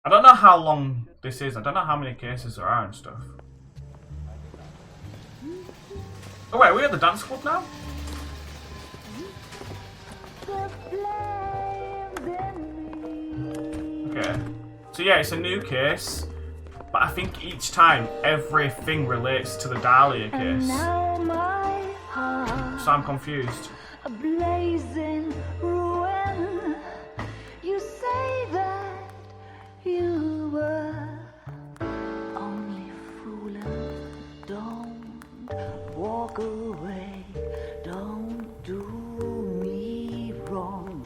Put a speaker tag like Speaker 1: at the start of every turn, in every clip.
Speaker 1: I don't know how long this is. I don't know how many cases there are and stuff. Oh wait, are we at the dance club now? Okay. So yeah, it's a new case. But I think each time, everything relates to the Dahlia case. So I'm confused.
Speaker 2: A blazing ruin. You say that you were only fooling. Don't walk away. Don't do me wrong.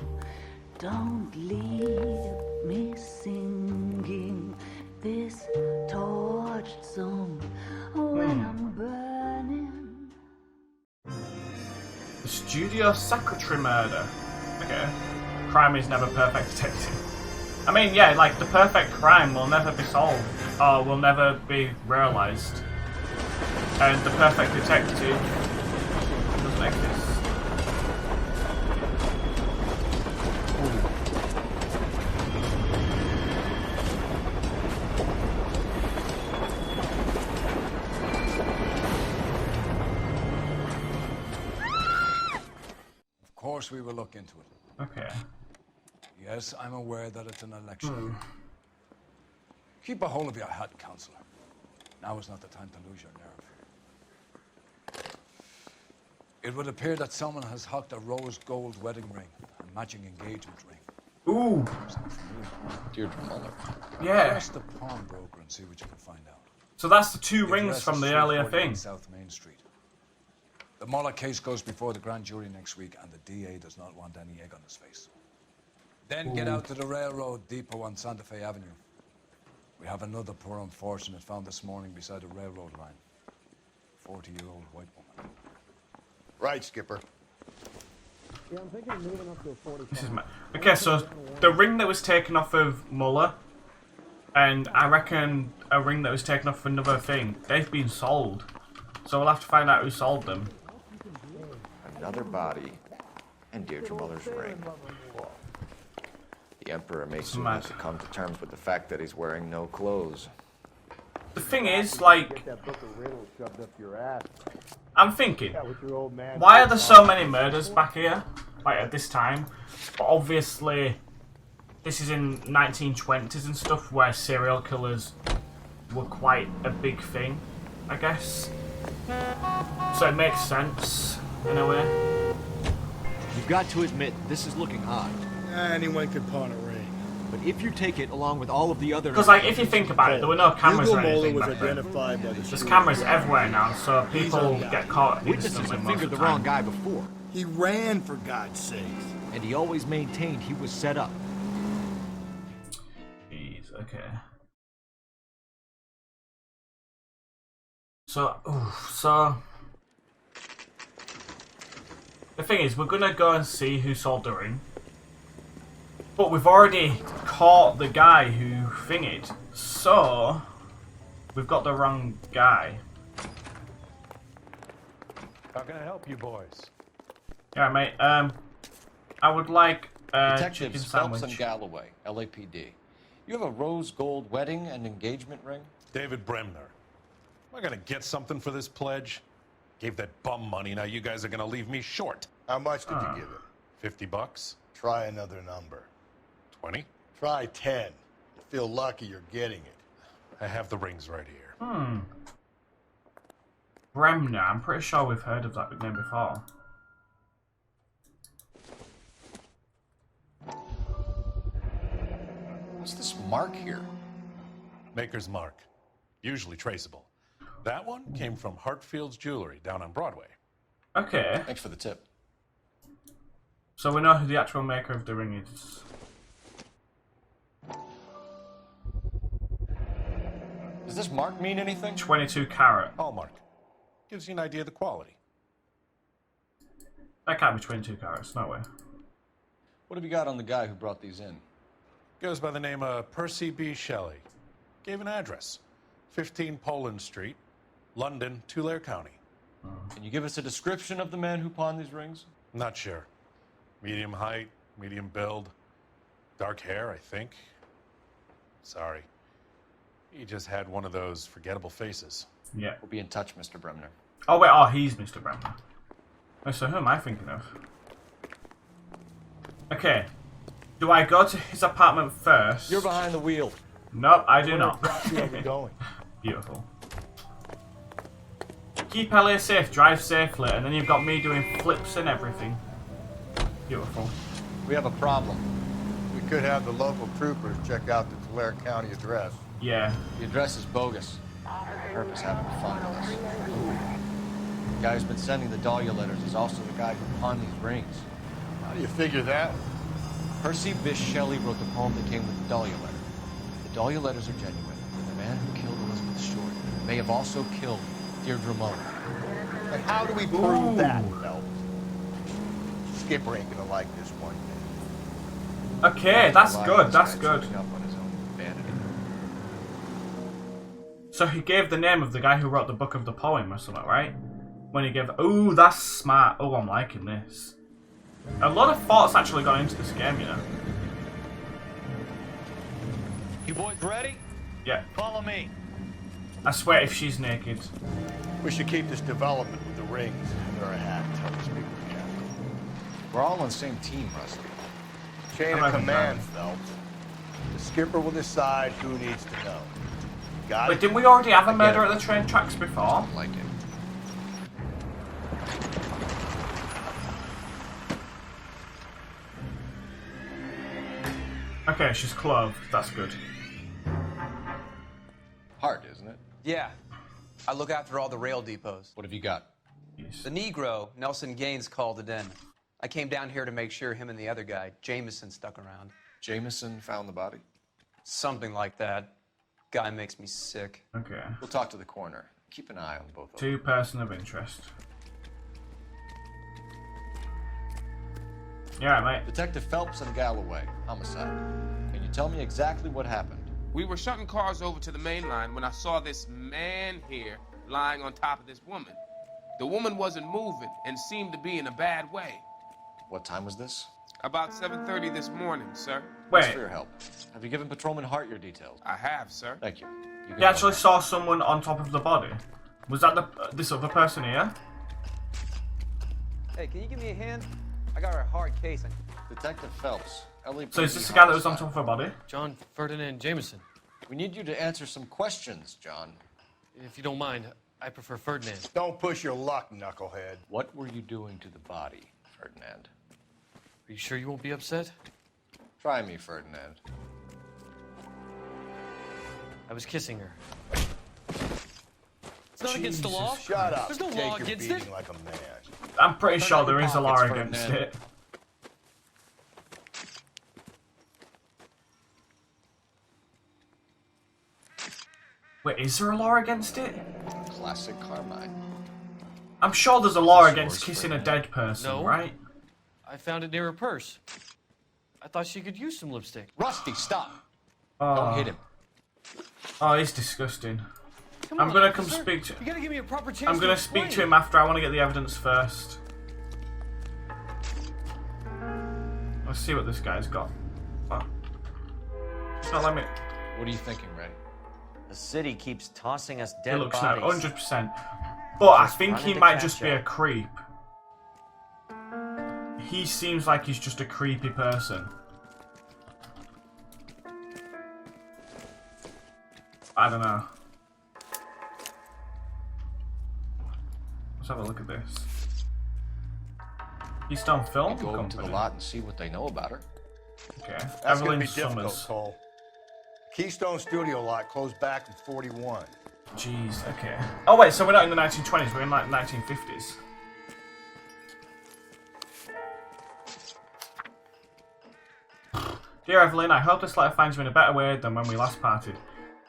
Speaker 2: Don't leave me singing this torched song when I'm burning.
Speaker 1: The studio secretary murder. Okay. Crime is never perfect detective. I mean, yeah, like, the perfect crime will never be solved, or will never be realised. And the perfect detective doesn't exist.
Speaker 3: Of course we will look into it.
Speaker 1: Okay.
Speaker 3: Yes, I'm aware that it's an election. Keep a hold of your hat, Counselor. Now is not the time to lose your nerve. It would appear that someone has hocked a rose gold wedding ring and matching engagement ring.
Speaker 1: Ooh.
Speaker 4: Deirdre Muller.
Speaker 1: Yeah.
Speaker 3: Ask the pawnbroker and see what you can find out.
Speaker 1: So that's the two rings
Speaker 3: Address
Speaker 1: from
Speaker 3: is
Speaker 1: the earlier
Speaker 3: 348
Speaker 1: thing.
Speaker 3: South Main Street. The Muller case goes before the grand jury next week, and the DA does not want any egg on his face. Then get out to the railroad depot on Santa Fe Avenue. We have another poor unfortunate found this morning beside a railroad line. 40-year-old white woman.
Speaker 4: Right, Skipper.
Speaker 5: Yeah, I'm thinking moving up to a 45.
Speaker 1: This is okay, so the ring that was taken off of Muller, and I reckon a ring that was taken off of another thing, they've been sold. So we'll have to find out who sold them.
Speaker 4: Another body and Deirdre Muller's ring. The Emperor may soon have to come to terms with the fact that he's wearing no clothes.
Speaker 1: The thing is, like,
Speaker 5: Get that book of riddles shoved up your ass.
Speaker 1: I'm thinking,
Speaker 5: Yeah, with your old man.
Speaker 1: why are there so many murders back here, like at this time? But obviously, this is in 1920s and stuff, where serial killers were quite a big thing, I guess. So it makes sense, in a way.
Speaker 6: You've got to admit, this is looking odd.
Speaker 7: Anyone could pawn a ring.
Speaker 6: But if you take it along with all of the other...
Speaker 1: Because, like, if you think about it, there were no cameras
Speaker 7: Hugo
Speaker 1: or
Speaker 7: Moller
Speaker 1: anything
Speaker 7: was
Speaker 1: back then.
Speaker 7: identified by the
Speaker 1: There's
Speaker 7: street.
Speaker 1: cameras everywhere now, so people get caught
Speaker 6: Witnesses
Speaker 1: instantly
Speaker 6: have
Speaker 1: most
Speaker 6: fingered
Speaker 1: of
Speaker 6: the
Speaker 1: the time.
Speaker 6: wrong guy before,
Speaker 7: He ran, for God's sakes.
Speaker 6: and he always maintained he was set up.
Speaker 1: Jeez, okay. So the thing is, we're gonna go and see who sold the ring, but we've already caught the guy who thingied, so we've got the wrong guy.
Speaker 8: How can I help you boys?
Speaker 1: Yeah, mate. I would like a chicken
Speaker 4: Detectives Phelps and
Speaker 1: sandwich.
Speaker 4: Galloway, LAPD. You have a rose gold wedding and engagement ring?
Speaker 8: David Bremner. Am I gonna get something for this pledge? Gave that bum money, now you guys are gonna leave me short.
Speaker 9: How much did you give him?
Speaker 8: $50?
Speaker 9: Try another number.
Speaker 8: 20?
Speaker 9: Try 10. You feel lucky you're getting it.
Speaker 8: I have the rings right here.
Speaker 1: Bremner. I'm pretty sure we've heard of that name before.
Speaker 4: What's this mark here?
Speaker 8: Maker's mark. Usually traceable. That one came from Hartfield's Jewelry down on Broadway.
Speaker 1: Okay,
Speaker 4: Thanks for the tip.
Speaker 1: so we know who the actual maker of the ring is.
Speaker 4: Does this mark mean anything?
Speaker 1: 22 carat.
Speaker 8: Hallmark. Gives you an idea of the quality.
Speaker 1: That can't be 22 carats, no way.
Speaker 4: What have you got on the guy who brought these in?
Speaker 8: Goes by the name of Percy B. Shelley. Gave an address. 15 Poland Street, London, Tulare County.
Speaker 4: Can you give us a description of the man who pawned these rings?
Speaker 8: Not sure. Medium height, medium build, dark hair, I think. Sorry. He just had one of those forgettable faces.
Speaker 1: Yeah.
Speaker 4: We'll be in touch, Mr. Bremner.
Speaker 1: Oh wait, oh he's Mr. Bremner. Oh, so who am I thinking of? Okay. Do I go to his apartment first?
Speaker 6: You're behind the wheel.
Speaker 1: Nope, I do not.
Speaker 9: Where are we going?
Speaker 1: Beautiful. Keep LA safe, drive safely, and then you've got me doing flips and everything. Beautiful.
Speaker 4: We have a problem.
Speaker 9: We could have the local troopers check out the Tulare County address.
Speaker 1: Yeah.
Speaker 4: The address is bogus. The purpose having fun with us. The guy who's been sending the Dahlia letters is also the guy who pawned these rings.
Speaker 9: How do you figure that?
Speaker 4: Percy Bysshe Shelley wrote the poem that came with the Dahlia letter. The Dahlia letters are genuine, and the man who killed Elizabeth Short may have also killed Deirdre Mullen.
Speaker 9: And how do we prove that, Phelps? Skipper ain't gonna like this one bit.
Speaker 1: Okay, that's good, that's good.
Speaker 4: Up on his own vanity.
Speaker 1: So he gave the name of the guy who wrote the book of the poem or something, right? When he gave... Ooh, that's smart. Oh, I'm liking this. A lot of thought's actually gone into this game, you know?
Speaker 6: You boys ready?
Speaker 1: Yeah.
Speaker 6: Follow me.
Speaker 1: I swear if she's naked.
Speaker 9: We should keep this development with the rings under our hat until we speak with the captain.
Speaker 4: We're all on the same team, Rusty.
Speaker 9: Chain
Speaker 1: I'm
Speaker 9: of
Speaker 1: not
Speaker 9: command, Phelps. The skipper will decide who needs to know. Got
Speaker 1: Wait,
Speaker 9: it?
Speaker 1: didn't we already have a murder at the train tracks before?
Speaker 4: Like it.
Speaker 1: Okay, she's clothed. That's good.
Speaker 4: Hard, isn't it?
Speaker 10: Yeah. I look after all the rail depots.
Speaker 4: What have you got?
Speaker 1: Yes.
Speaker 10: The Negro, Nelson Gaines, called it in. I came down here to make sure him and the other guy, Jameson, stuck around.
Speaker 4: Jameson found the body?
Speaker 10: Something like that. Guy makes me sick.
Speaker 1: Okay.
Speaker 4: We'll talk to the coroner. Keep an eye on both of them.
Speaker 1: Two person of interest. Yeah, mate.
Speaker 4: Detective Phelps and Galloway, homicide. Can you tell me exactly what happened?
Speaker 11: We were shutting cars over to the main line when I saw this man here lying on top of this woman. The woman wasn't moving and seemed to be in a bad way.
Speaker 4: What time was this?
Speaker 11: About 7:30 this morning, sir.
Speaker 4: Thanks
Speaker 1: Wait,
Speaker 4: for your help. Have you given Patrolman Hart your details?
Speaker 11: I have, sir.
Speaker 4: Thank you. You
Speaker 1: you actually saw someone on top of the body? Was that this other person here?
Speaker 10: Hey, can you give me a hand? I got a hard case.
Speaker 4: Detective Phelps.
Speaker 1: So is this the guy that was on top of her body?
Speaker 12: John Ferdinand Jameson.
Speaker 4: We need you to answer some questions, John.
Speaker 12: If you don't mind, I prefer Ferdinand.
Speaker 9: Don't push your luck, knucklehead.
Speaker 4: What were you doing to the body, Ferdinand?
Speaker 12: Are you sure you won't be upset?
Speaker 4: Try me, Ferdinand.
Speaker 12: I was kissing her. It's not against the law.
Speaker 9: Shut up.
Speaker 12: There's no
Speaker 9: Take
Speaker 12: law
Speaker 9: your
Speaker 12: against
Speaker 9: beating
Speaker 12: it.
Speaker 9: like a man.
Speaker 1: I'm pretty sure
Speaker 4: out your
Speaker 1: there is a law
Speaker 4: pockets,
Speaker 1: against
Speaker 4: Ferdinand.
Speaker 1: it. Wait, is there a law against it?
Speaker 4: Classic Carmine.
Speaker 1: I'm sure there's a law
Speaker 4: Yours,
Speaker 1: against kissing a
Speaker 4: Ferdinand.
Speaker 1: dead person,
Speaker 12: No.
Speaker 1: right?
Speaker 12: I found it near her purse. I thought she could use some lipstick.
Speaker 4: Rusty, stop!
Speaker 1: Oh,
Speaker 4: Don't hit him.
Speaker 1: oh, he's disgusting.
Speaker 12: Come
Speaker 1: I'm
Speaker 12: on,
Speaker 1: gonna come
Speaker 12: officer.
Speaker 1: speak to.
Speaker 12: You gotta give me a proper chance.
Speaker 1: I'm gonna speak to him after. I want to get the evidence first. Let's see what this guy's got. Oh. It's not let me.
Speaker 4: What are you thinking, Ray?
Speaker 6: The city keeps tossing us
Speaker 1: It
Speaker 6: dead
Speaker 1: looks like
Speaker 6: bodies.
Speaker 1: 100%. But I
Speaker 6: Just
Speaker 1: think
Speaker 6: running
Speaker 1: he
Speaker 6: to
Speaker 1: might
Speaker 6: catch
Speaker 1: just be a
Speaker 6: up.
Speaker 1: creep. He seems like he's just a creepy person. I don't know. Let's have a look at this. Keystone Film
Speaker 4: Go over to the
Speaker 1: Company.
Speaker 4: lot and see what they know about her.
Speaker 1: Okay.
Speaker 9: That's going
Speaker 1: Evelyn
Speaker 9: to be difficult,
Speaker 1: Summers.
Speaker 9: Cole. Keystone Studio lot closed back in 41.
Speaker 1: Jeez, okay. Oh wait, so we're not in the 1920s, we're in like 1950s. Dear Evelyn, I hope this letter finds you in a better way than when we last parted.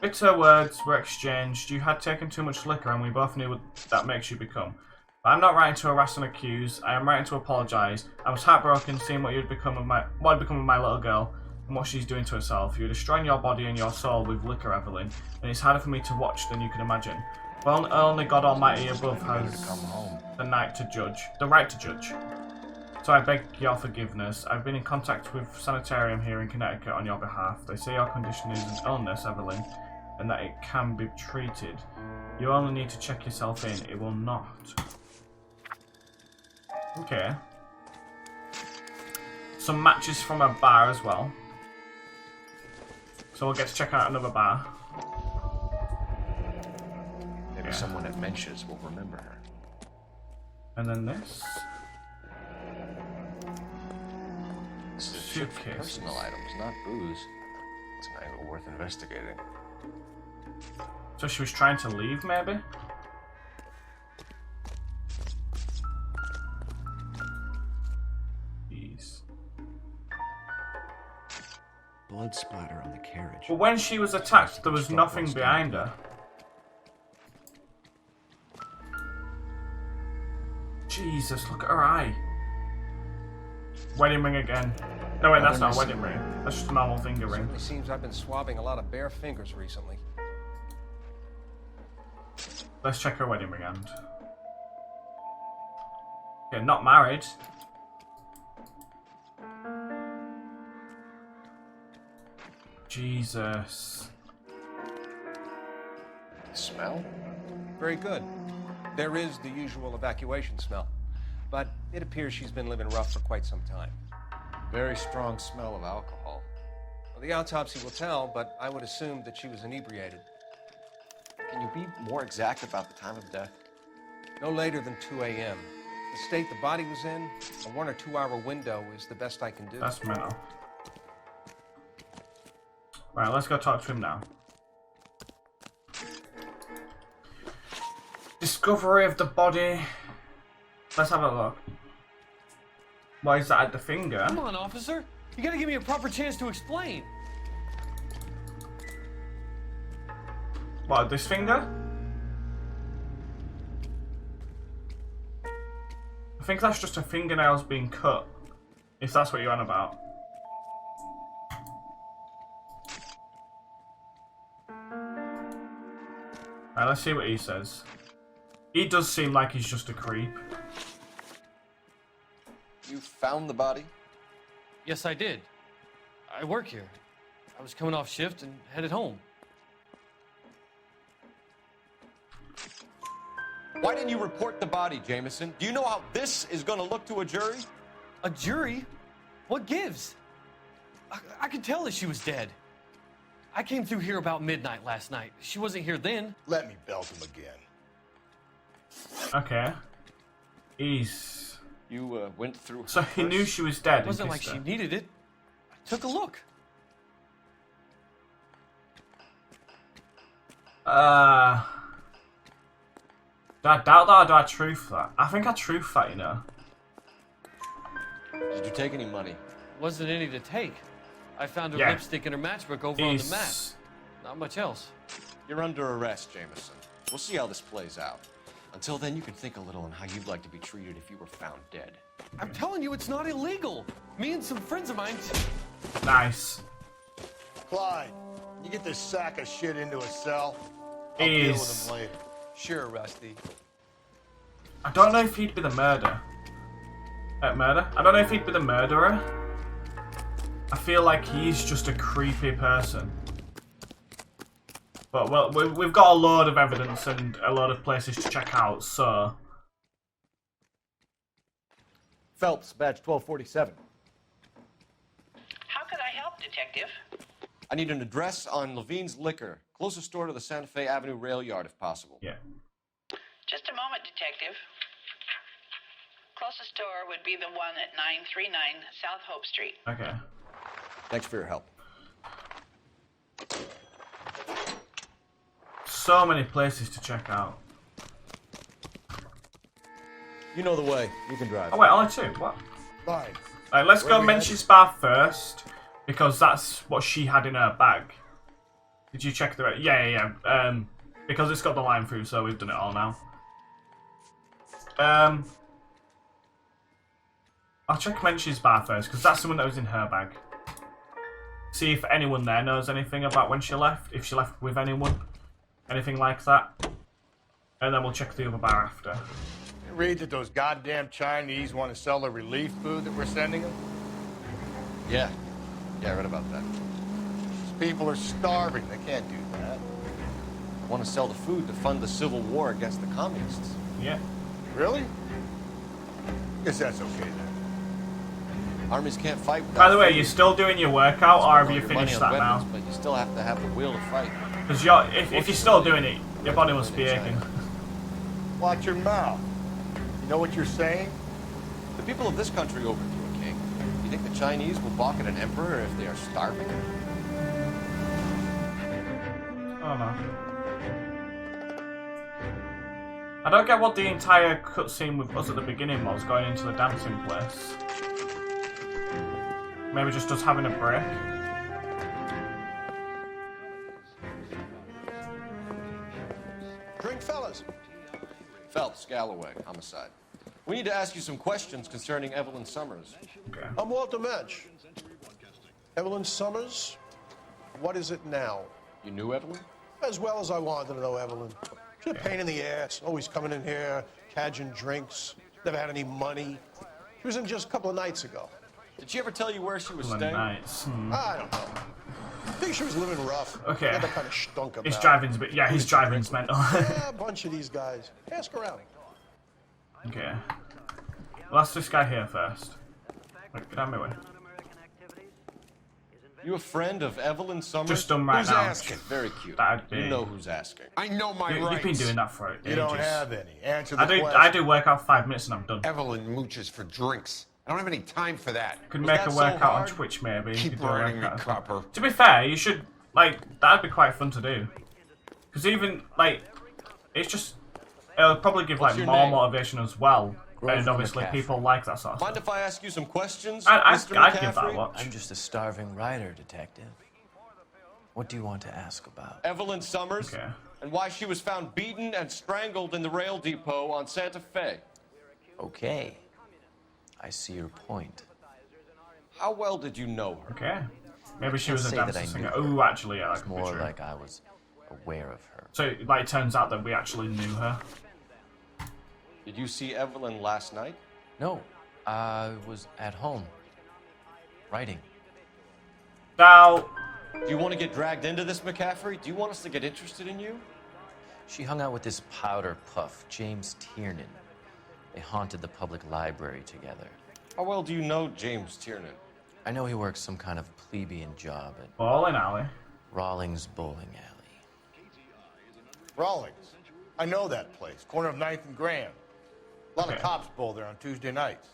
Speaker 1: Bitter words were exchanged. You had taken too much liquor and we both knew what that makes you become. But I'm not writing to harass and accuse. I am writing to apologise. I was heartbroken seeing what had become of my little girl and what she's doing to herself. You're destroying your body and your soul with liquor, Evelyn, and it's harder for me to watch than you can imagine. But only God Almighty above has the right to judge. So So I beg your forgiveness. I've been in contact with Sanitarium here in Connecticut on your behalf. They say your condition is an illness, Evelyn, and that it can be treated. You only need to check yourself in. It will not. Okay. Some matches from a bar as well. So we'll get to check out another bar.
Speaker 4: Maybe someone at Mensch's will remember her.
Speaker 1: And then this.
Speaker 4: This is ship for personal items, not booze. It's an angle worth investigating.
Speaker 1: So she was trying to leave, maybe? Jeez.
Speaker 13: Blood splatter on the carriage.
Speaker 1: But when she was attacked, there was nothing behind her. Jesus, look at her eye. Wedding ring again. No, wait, that's not a wedding ring. That's just a normal finger ring.
Speaker 14: It seems I've been swabbing a lot of bare fingers recently.
Speaker 1: Let's check her wedding ring hand. Okay, not married. Jesus.
Speaker 4: Smell?
Speaker 14: Very good. There is the usual evacuation smell, but it appears she's been living rough for quite some time.
Speaker 4: Very strong smell of alcohol.
Speaker 14: Well, the autopsy will tell, but I would assume that she was inebriated.
Speaker 4: Can you be more exact about the time of death?
Speaker 14: No later than 2 a.m. The state the body was in, a 1 or 2 hour window is the best I can do.
Speaker 1: That's mental. Right, let's go talk to him now. Discovery of the body. Let's have a look. Why is that at the finger?
Speaker 12: Come on, officer. You gotta give me a proper chance to explain.
Speaker 1: What, this finger? I think that's just her fingernails being cut. If that's what you're on about. Right, let's see what he says. He does seem like he's just a creep.
Speaker 4: You found the body?
Speaker 12: Yes, I did. I work here. I was coming off shift and headed home.
Speaker 4: Why didn't you report the body, Jameson? Do you know how this is going to look to a jury?
Speaker 12: A jury? What gives? I could tell that she was dead. I came through here about midnight last night. She wasn't here then.
Speaker 9: Let me belt him again.
Speaker 1: Okay. He's...
Speaker 4: You went through her
Speaker 1: So he knew she was dead.
Speaker 12: It wasn't like she needed it. I took a look.
Speaker 1: Do I doubt that or do I truth that? I think I truth that, you know.
Speaker 4: Did you take any money?
Speaker 12: Wasn't any to take. I found her
Speaker 1: Yeah.
Speaker 12: lipstick and her matchbook over on the mat. Not much else.
Speaker 4: You're under arrest, Jameson. We'll see how this plays out. Until then, you can think a little on how you'd like to be treated if you were found dead.
Speaker 12: I'm telling you, it's not illegal. Me and some friends of mine...
Speaker 1: Nice.
Speaker 9: Clyde, you get this sack of shit into a cell. I'll deal with him later.
Speaker 10: Sure, Rusty.
Speaker 1: I don't know if he'd be the murderer. I don't know if he'd be the murderer. I feel like he's just a creepy person. But well, we've got a load of evidence and a lot of places to check out, so...
Speaker 13: Phelps, badge 1247.
Speaker 15: How could I help, Detective?
Speaker 4: I need an address on Levine's Liquor. Closest store to the Santa Fe Avenue rail yard, if possible.
Speaker 1: Yeah.
Speaker 15: Just a moment, Detective. Closest store would be the one at 939 South Hope Street.
Speaker 1: Okay.
Speaker 4: Thanks for your help.
Speaker 1: So many places to check out.
Speaker 13: You know the way. You can drive.
Speaker 1: Oh wait, only two? What?
Speaker 9: Fine.
Speaker 1: Alright, let's go Mensch's bar first. Because that's what she had in her bag. Did you check the... Yeah. Because it's got the line through, so we've done it all now. I'll check Mensch's bar first, because that's the one that was in her bag. See if anyone there knows anything about when she left. If she left with anyone. Anything like that. And then we'll check the other bar after.
Speaker 9: Read that those goddamn Chinese want to sell the relief food that we're sending them?
Speaker 4: Yeah. Yeah, I read about that.
Speaker 9: These people are starving. They can't do that.
Speaker 4: Want to sell the food to fund the civil war against the communists.
Speaker 1: Yeah.
Speaker 9: Really? Guess that's okay then.
Speaker 4: Armies can't fight.
Speaker 1: By the way, you're still doing your workout, or have you finished that
Speaker 4: weapons,
Speaker 1: now?
Speaker 4: But you still have to have the will to fight.
Speaker 1: Because if you're still doing it, your body must be aching.
Speaker 9: Watch your mouth. You know what you're saying?
Speaker 4: The people of this country overthrew a king. You think the Chinese will balk at an emperor if they are starving?
Speaker 1: Oh no. I don't get what the entire cutscene with us at the beginning was, going into the dancing place. Maybe just us having a break.
Speaker 14: Drink, fellas.
Speaker 4: Phelps, Galloway, homicide. We need to ask you some questions concerning Evelyn Summers.
Speaker 1: Okay.
Speaker 14: I'm Walter Mensch. Evelyn Summers, what is it now?
Speaker 4: You knew Evelyn?
Speaker 14: As well as I wanted to know Evelyn. She's a pain in the ass, always coming in here, cadging drinks, never had any money. She was in just a couple of nights ago.
Speaker 4: Did she ever tell you where she was
Speaker 1: Couple of
Speaker 4: staying?
Speaker 1: nights.
Speaker 14: I don't know. I think she was living rough.
Speaker 1: Okay.
Speaker 14: Never kind of stunk about.
Speaker 1: His driving's bit. Yeah, his driving's mental.
Speaker 14: Yeah, a bunch of these guys. Ask around.
Speaker 1: Okay. Well, that's this guy here first. Wait, get out of my way.
Speaker 4: You a friend of Evelyn Summers?
Speaker 1: Just done right
Speaker 4: who's
Speaker 1: now.
Speaker 4: asking? Very cute.
Speaker 1: That'd be...
Speaker 4: You know who's asking.
Speaker 14: I know my rights.
Speaker 1: You've been doing that for ages.
Speaker 9: You don't have any. Answer the question.
Speaker 1: I do work out 5 minutes and I'm done.
Speaker 14: Evelyn mooches for drinks. I don't have any time for that.
Speaker 1: Could make a workout on Twitch maybe.
Speaker 14: Keep
Speaker 1: Could do a
Speaker 14: burning me,
Speaker 1: workout as well.
Speaker 14: copper.
Speaker 1: To be fair, you should, like, that'd be quite fun to do. Because even, like, it's just, it'll probably give, like,
Speaker 4: your
Speaker 1: more
Speaker 4: name?
Speaker 1: motivation as well.
Speaker 13: Grover
Speaker 1: And obviously
Speaker 13: McCaffrey.
Speaker 1: people like that sort of
Speaker 4: Mind
Speaker 1: stuff.
Speaker 4: if I ask you some questions,
Speaker 1: I'd
Speaker 4: Mr.
Speaker 1: give that a
Speaker 4: McCaffrey?
Speaker 1: watch.
Speaker 13: I'm just a starving writer, detective. What do you want to ask about?
Speaker 4: Evelyn Summers,
Speaker 1: Okay.
Speaker 4: and why she was found beaten and strangled in the rail depot on Santa Fe.
Speaker 13: Okay. I see your point.
Speaker 4: How well did you know her?
Speaker 1: Okay. Maybe she was a
Speaker 13: Say that
Speaker 1: dancer
Speaker 13: I
Speaker 1: singer.
Speaker 13: knew
Speaker 1: Oh, actually, yeah,
Speaker 13: It's
Speaker 1: that could be
Speaker 13: more
Speaker 1: true.
Speaker 13: like I was aware of her.
Speaker 1: So, like, it turns out that we actually knew her.
Speaker 4: Did you see Evelyn last night?
Speaker 13: No, I was at home. Writing.
Speaker 1: Now...
Speaker 4: Do you want to get dragged into this, McCaffrey? Do you want us to get interested in you?
Speaker 13: She hung out with this powder puff, James Tiernan. They haunted the public library together.
Speaker 4: How well do you know James Tiernan?
Speaker 13: I know he works some kind of plebeian job at
Speaker 1: Bowling alley.
Speaker 13: Rawlings Bowling Alley.
Speaker 9: Rawlings. I know that place. Corner of 9th and Grand. A lot of
Speaker 1: Okay.
Speaker 9: cops bowl there on Tuesday nights.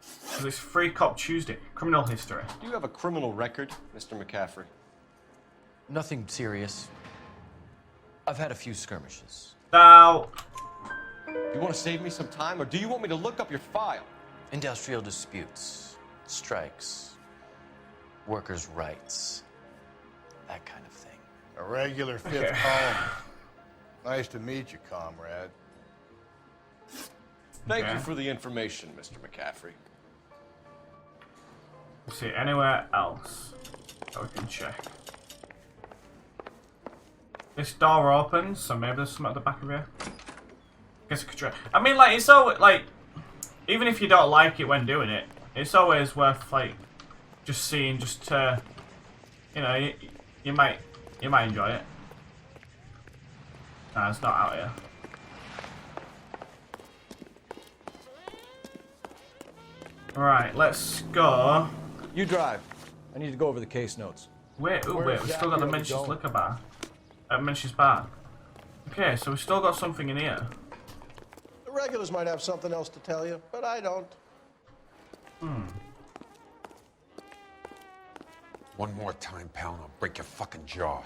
Speaker 1: So it's Free Cop Tuesday. Criminal history.
Speaker 4: Do you have a criminal record, Mr. McCaffrey?
Speaker 13: Nothing serious. I've had a few skirmishes.
Speaker 1: Now...
Speaker 4: Do you want to save me some time, or do you want me to look up your file?
Speaker 13: Industrial disputes, strikes, workers' rights, that kind of thing.
Speaker 9: A regular fifth
Speaker 1: Okay.
Speaker 9: column. Nice to meet you, comrade.
Speaker 4: Thank
Speaker 1: Okay.
Speaker 4: you for the information, Mr. McCaffrey.
Speaker 1: Let's see, anywhere else that we can check. This door opens, so maybe there's something at the back of here. Guess I could try. I mean, like, it's so, like, even if you don't like it when doing it, it's always worth, like, just seeing, just to, you know, you might enjoy it. Nah, it's not out here. Right, let's go.
Speaker 13: You drive. I need to go over the case notes.
Speaker 1: Wait,
Speaker 13: Where
Speaker 1: wait, we still got the
Speaker 13: exactly are we
Speaker 1: Mensch's
Speaker 13: going?
Speaker 1: liquor bar. Mensch's bar. Okay, so we still got something in here.
Speaker 14: The regulars might have something else to tell you, but I don't.
Speaker 16: One more time, pal, and I'll break your fucking jaw.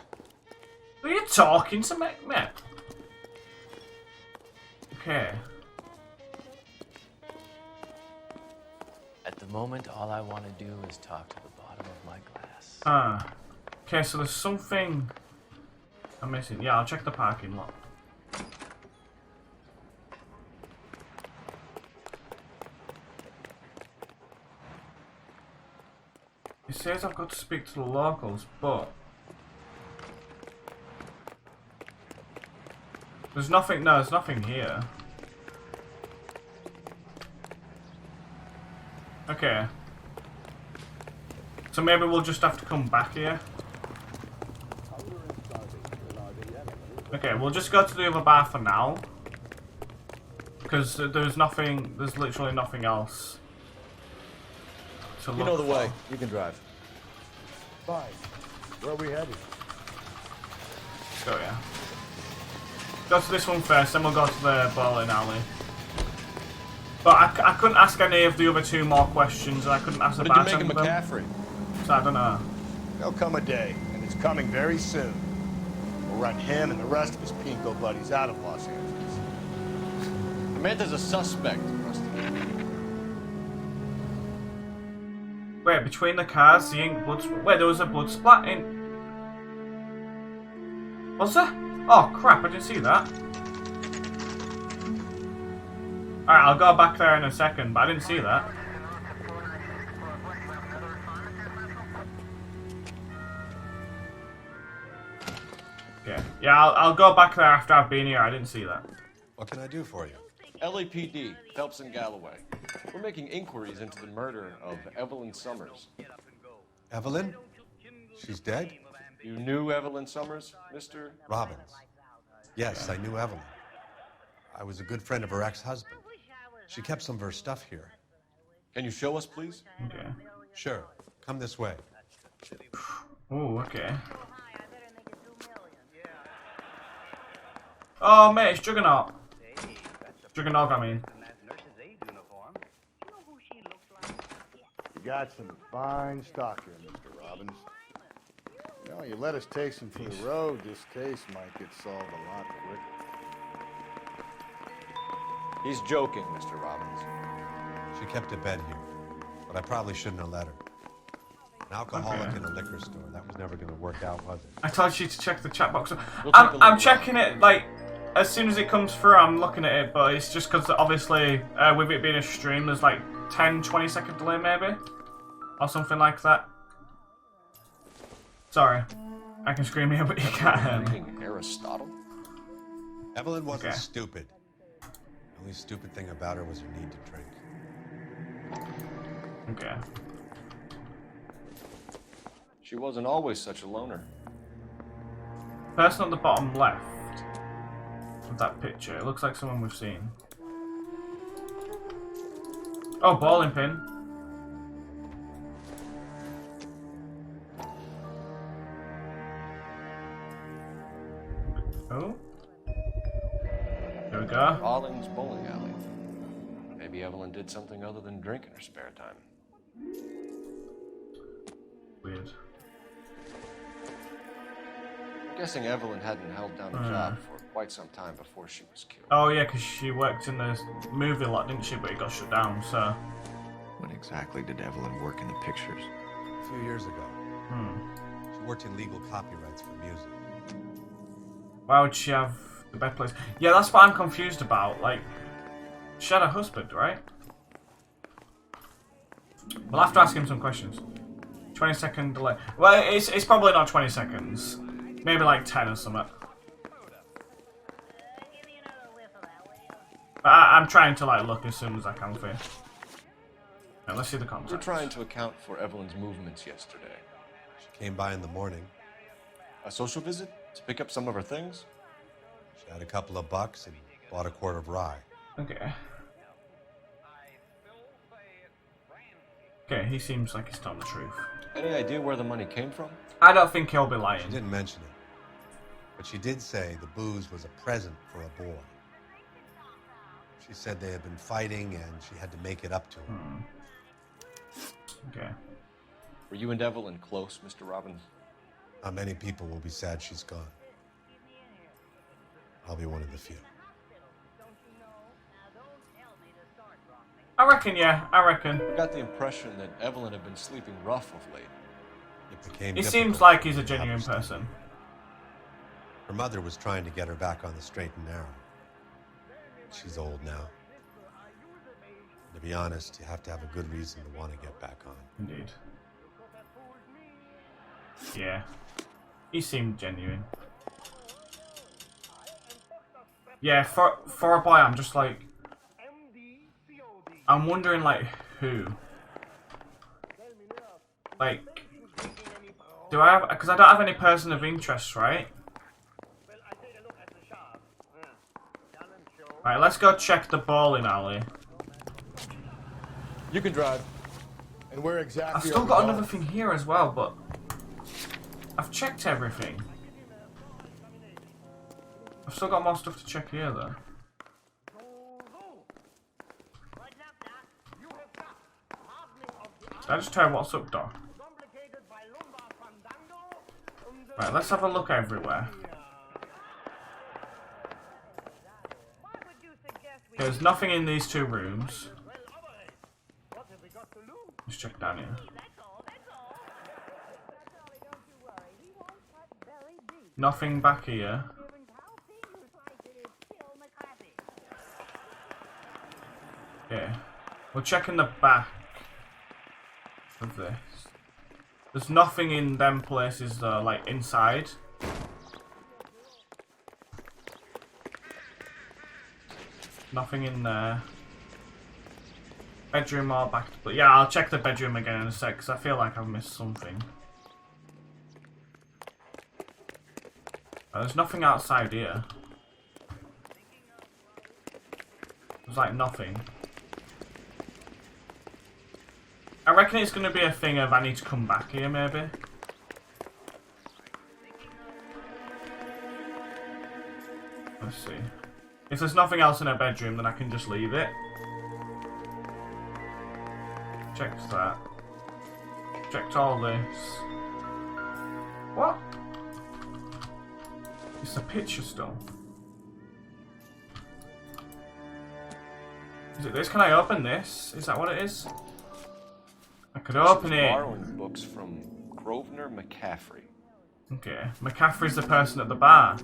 Speaker 1: Who are you talking to, mate? Okay.
Speaker 13: At the moment, all I want to do is talk to the bottom of my glass.
Speaker 1: Okay, so there's something I'm missing. Yeah, I'll check the parking lot. It says I've got to speak to the locals, but there's nothing. No, there's nothing here. Okay. So maybe we'll just have to come back here. Okay, we'll just go to the other bar for now. Because there's nothing, there's literally nothing else to look
Speaker 6: You know the way.
Speaker 1: for.
Speaker 6: You can drive.
Speaker 14: Fine. Where are we headed?
Speaker 1: Go, yeah. Go to this one first, then we'll go to the bowling alley. But I couldn't ask any of the other two more questions. I couldn't ask the
Speaker 4: What did you make
Speaker 1: bartender
Speaker 4: of
Speaker 1: them.
Speaker 4: McCaffrey?
Speaker 1: So I don't know.
Speaker 14: There'll come a day, and it's coming very soon. We'll run him and the rest of his pinko buddies out of Los Angeles.
Speaker 4: Samantha's a suspect, Rusty.
Speaker 1: Wait, between the cars, the ink blood. Wait, there was a blood splat in. Was there? Oh crap! I didn't see that. Alright, I'll go back there in a second, but I didn't see that. Okay. Yeah, I'll go back there after I've been here. I didn't see that.
Speaker 3: What can I do for you?
Speaker 4: LAPD, Phelps and Galloway. We're making inquiries into the murder of Evelyn Summers.
Speaker 3: Evelyn? She's dead?
Speaker 4: You knew Evelyn Summers, Mr.
Speaker 3: Robbins. Yes, I knew Evelyn. I was a good friend of her ex-husband. She kept some of her stuff here.
Speaker 4: Can you show us, please?
Speaker 1: Okay.
Speaker 3: Sure. Come this way.
Speaker 1: Oh, okay. Oh, mate, it's Juggernaut. Juggernaut, I mean.
Speaker 14: You got some fine stock here, Mr. Robbins. You know, you let us take some for the road, this case might get solved a lot quicker.
Speaker 4: He's joking, Mr. Robbins.
Speaker 3: She kept a bed here, but I probably shouldn't have let her. An alcoholic in a liquor store, that was never going to work out, was it?
Speaker 1: I told you to check the chat box. I'm checking it, like, as soon as it comes through, I'm looking at it, but it's just because, obviously, with it being a stream, there's like 10-20 second delay, maybe? Or something like that. Sorry. I can scream here, but you can't hear me.
Speaker 4: Reading Aristotle?
Speaker 3: Evelyn wasn't
Speaker 1: Okay.
Speaker 3: stupid. The only stupid thing about her was her need to drink.
Speaker 1: Okay.
Speaker 4: She wasn't always such a loner.
Speaker 1: Person at the bottom left of that picture, it looks like someone we've seen. Oh, bowling pin. Oh. There we go.
Speaker 4: Rollins Bowling Alley. Maybe Evelyn did something other than drink in her spare time.
Speaker 1: Weird.
Speaker 4: I'm guessing Evelyn hadn't held down a job for quite some time before she was killed.
Speaker 1: Oh yeah, because she worked in the movie lot, didn't she? But it got shut down, so...
Speaker 17: When exactly did Evelyn work in the pictures?
Speaker 3: A few years ago. She worked in legal copyrights for music.
Speaker 1: Why would she have the bed place? Yeah, that's what I'm confused about. Like, she had a husband, right? We'll have to ask him some questions. 20-second delay. Well, it's probably not 20 seconds. Maybe like 10 or something. But I'm trying to like look as soon as I can for you. Now, let's see the context.
Speaker 4: We're trying to account for Evelyn's movements yesterday.
Speaker 3: She came by in the morning.
Speaker 4: A social visit? To pick up some of her things?
Speaker 3: She had a couple of bucks and bought a quart of rye.
Speaker 1: Okay. Okay, he seems like he's telling the truth.
Speaker 4: Any idea where the money came from?
Speaker 1: I don't think he'll be lying.
Speaker 3: She didn't mention it. But she did say the booze was a present for a boy. She said they had been fighting and she had to make it up to him.
Speaker 1: Okay.
Speaker 4: Were you and Evelyn close, Mr. Robbins?
Speaker 3: Not many people will be sad she's gone. I'll be one of the few.
Speaker 1: I reckon, yeah. I reckon.
Speaker 4: I got the impression that Evelyn had been sleeping rough of late.
Speaker 3: It became
Speaker 1: He
Speaker 3: difficult
Speaker 1: seems like
Speaker 3: to
Speaker 1: he's a
Speaker 3: help her
Speaker 1: genuine
Speaker 3: stay.
Speaker 1: person.
Speaker 3: Her mother was trying to get her back on the straight and narrow. She's old now. To be honest, you have to have a good reason to want to get back on.
Speaker 1: Indeed. Yeah. He seemed genuine. Yeah, for a boy, I'm just like... I'm wondering, like, who? Like, do I have? Because I don't have any person of interest, right? Right, let's go check the bowling alley.
Speaker 9: You can drive. And where exactly?
Speaker 1: I've still got another thing here as well, but I've checked everything. I've still got more stuff to check here, though. Did I just tell you what's up, Doc? Right, let's have a look everywhere. There's nothing in these two rooms. Let's check down here. Nothing back here. Okay. We're checking the back of this. There's nothing in them places though, like inside. Nothing in there. Bedroom or back. But yeah, I'll check the bedroom again in a sec because I feel like I've missed something. There's nothing outside here. There's like nothing. I reckon it's going to be a thing of I need to come back here maybe. Let's see. If there's nothing else in her bedroom, then I can just leave it. Checked that. Checked all this. What? It's a picture still. Is it this? Can I open this? Is that what it is? I could open it.
Speaker 4: Borrowing books from Grosvenor McCaffrey.
Speaker 1: Okay, McCaffrey's the person at the bar.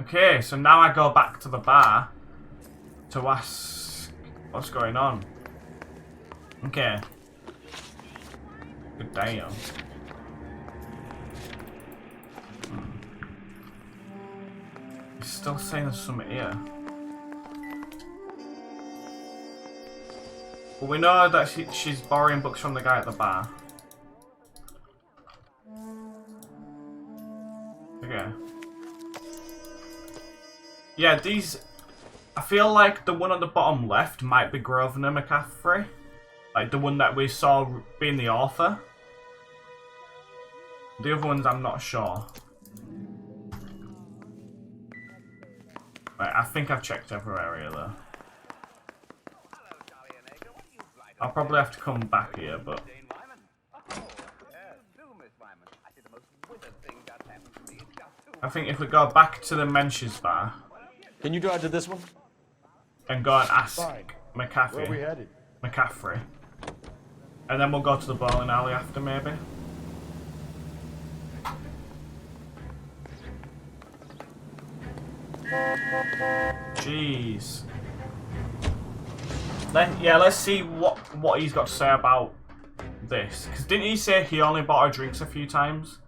Speaker 1: Okay, so now I go back to the bar to ask what's going on. Okay. Good damn. He's still saying there's something here. But we know that she's borrowing books from the guy at the bar. Okay. Yeah, these... I feel like the one on the bottom left might be Grosvenor McCaffrey. Like the one that we saw being the author. The other ones I'm not sure. Right, I think I've checked every area though. I'll probably have to come back here, but... I think if we go back to the Mensch's bar...
Speaker 4: Can you drive to this one?
Speaker 1: And go and ask McCaffrey.
Speaker 14: Where are we headed?
Speaker 1: McCaffrey. And then we'll go to the bowling alley after, maybe. Jeez. Let's see what he's got to say about this. Because didn't he say he only bought her drinks a few times?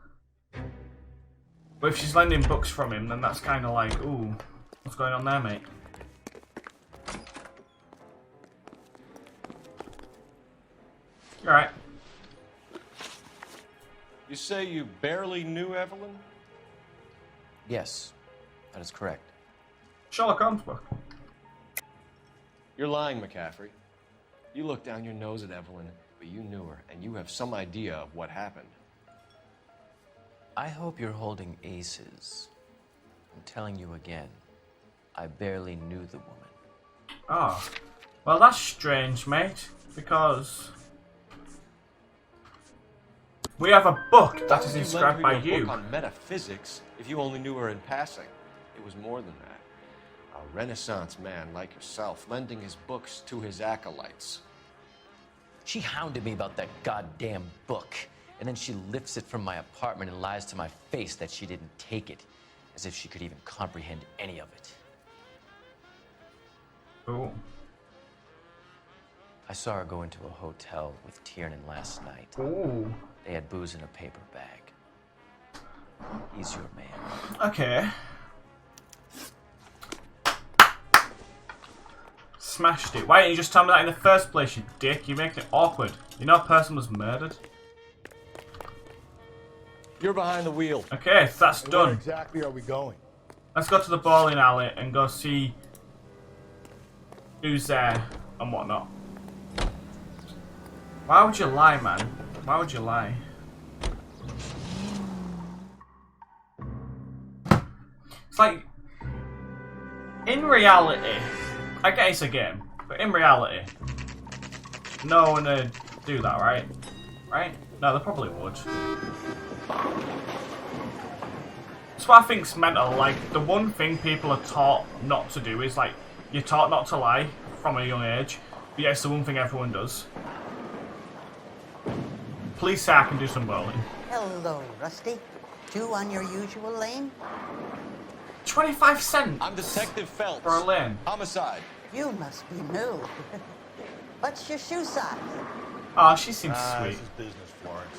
Speaker 1: But if she's lending books from him, then that's kind of like, ooh, what's going on there, mate? You alright?
Speaker 4: You say you barely knew Evelyn?
Speaker 13: Yes, that is correct.
Speaker 1: Sherlock Holmes book.
Speaker 4: You're lying, McCaffrey. You looked down your nose at Evelyn, but you knew her, and you have some idea of what happened.
Speaker 13: I hope you're holding aces. I'm telling you again, I barely knew the woman.
Speaker 1: Oh. Well, that's strange, mate. Because... we have a book that is inscribed by you.
Speaker 4: Book on metaphysics if you only knew her in passing. It was more than that. A Renaissance man like yourself, lending his books to his acolytes.
Speaker 13: She hounded me about that goddamn book, and then she lifts it from my apartment and lies to my face that she didn't take it, as if she could even comprehend any of it.
Speaker 1: Ooh.
Speaker 13: I saw her go into a hotel with Tiernan last night.
Speaker 1: Ooh.
Speaker 13: They had booze in a paper bag. He's your man.
Speaker 1: Okay. Smashed it. Why didn't you just tell me that in the first place, you dick? You're making it awkward. You know a person was murdered?
Speaker 6: You're behind the wheel.
Speaker 1: Okay, so that's
Speaker 14: Where
Speaker 1: done.
Speaker 14: exactly are we going?
Speaker 1: Let's go to the bowling alley and go see who's there and whatnot. Why would you lie, man? Why would you lie? It's like, in reality, I get it's a game, but in reality, no one would do that, right? Right? No, they probably would. That's what I think's mental. Like, the one thing people are taught not to do is, like, you're taught not to lie from a young age, but yeah, it's the one thing everyone does. Please say I can do some bowling.
Speaker 18: Hello, Rusty. 2 on your usual lane?
Speaker 1: 25 cents.
Speaker 6: I'm Detective Phelps.
Speaker 1: For a lane.
Speaker 6: Homicide.
Speaker 18: You must be new. What's your shoe size?
Speaker 1: Oh, she seems sweet.
Speaker 14: This is business, Florence.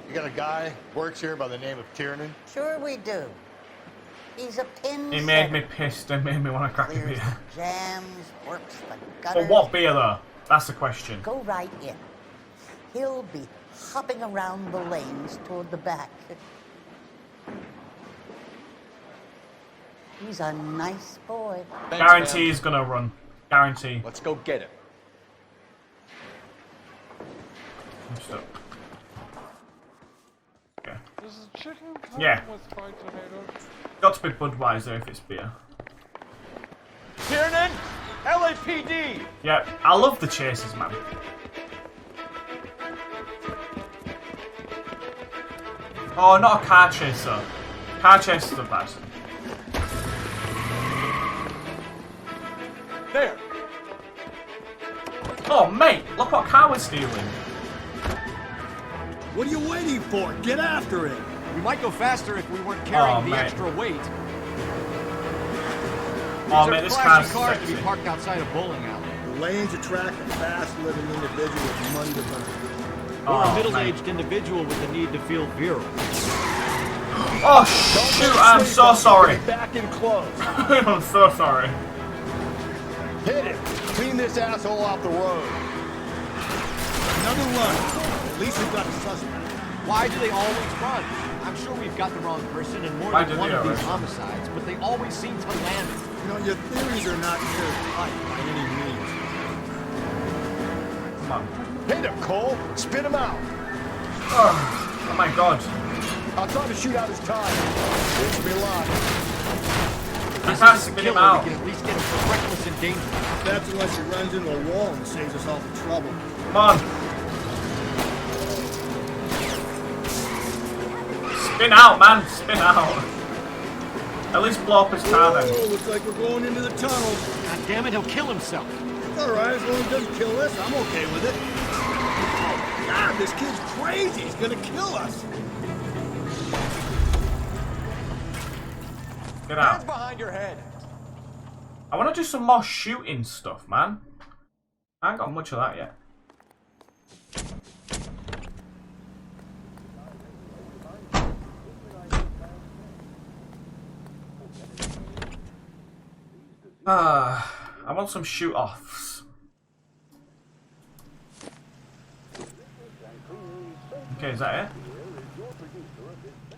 Speaker 14: You got a guy works here by the name of Tiernan?
Speaker 18: Sure we do. He's a pin.
Speaker 1: It made me pissed and made me want to crack a beer.
Speaker 18: Jams, works the gutters.
Speaker 1: But what beer though? That's the question.
Speaker 18: Go right in. He'll be hopping around the lanes toward the back. He's a nice boy.
Speaker 1: Guarantee he's gonna run. Guarantee.
Speaker 6: Let's go get him.
Speaker 1: Okay.
Speaker 19: This is chicken come
Speaker 1: Yeah.
Speaker 19: with fried tomatoes.
Speaker 1: Got to be Budweiser if it's beer.
Speaker 6: Tiernan, LAPD.
Speaker 1: Yeah, I love the chases, man. Oh, not a car chaser. Car chasers are bad.
Speaker 6: There.
Speaker 1: Oh, mate, look what car we're stealing.
Speaker 7: What are you waiting for? Get after it!
Speaker 4: We might go faster if we weren't carrying the
Speaker 1: mate.
Speaker 4: extra weight.
Speaker 1: Oh,
Speaker 4: These
Speaker 1: man,
Speaker 4: are
Speaker 1: this
Speaker 4: flashy
Speaker 1: car's
Speaker 4: cars to be
Speaker 1: sexy.
Speaker 4: parked outside a bowling alley.
Speaker 7: The lanes attract a fast-living individual with money to burn.
Speaker 4: Or
Speaker 1: Oh,
Speaker 4: a middle-aged individual with the need to feel virile.
Speaker 1: Oh, shoot, I'm so sorry.
Speaker 14: Back in close.
Speaker 1: I'm so sorry.
Speaker 14: Hit it. Clean this asshole off the road.
Speaker 7: Another run. At least we've got a suspect.
Speaker 4: Why do they always run? I'm sure we've got the wrong person in more
Speaker 1: Why
Speaker 4: than
Speaker 1: do
Speaker 4: one
Speaker 1: they
Speaker 4: of these
Speaker 1: always?
Speaker 4: homicides, but they always seem to land it.
Speaker 7: You know, your theories are not airtight by any means.
Speaker 1: Come on.
Speaker 14: Hit him, Cole. Spit him out.
Speaker 1: Oh my god.
Speaker 14: I'll try to shoot out his tire. Wish me luck.
Speaker 1: I can't spit him out.
Speaker 4: We can at least get him for reckless endangerment.
Speaker 7: That's unless he runs into a wall and saves us all the trouble.
Speaker 1: Come on. Spin out, man. Spin out. At least blow up his car then.
Speaker 7: Oh, looks like we're going into the tunnel.
Speaker 4: God damn it, he'll kill himself.
Speaker 7: It's all right, as long as he doesn't kill us, I'm okay with it. Oh, God, this kid's crazy. He's gonna kill us.
Speaker 1: Get out.
Speaker 6: Hands behind your head.
Speaker 1: I want to do some more shooting stuff, man. I ain't got much of that yet. I want some shoot-offs. Okay, is that it?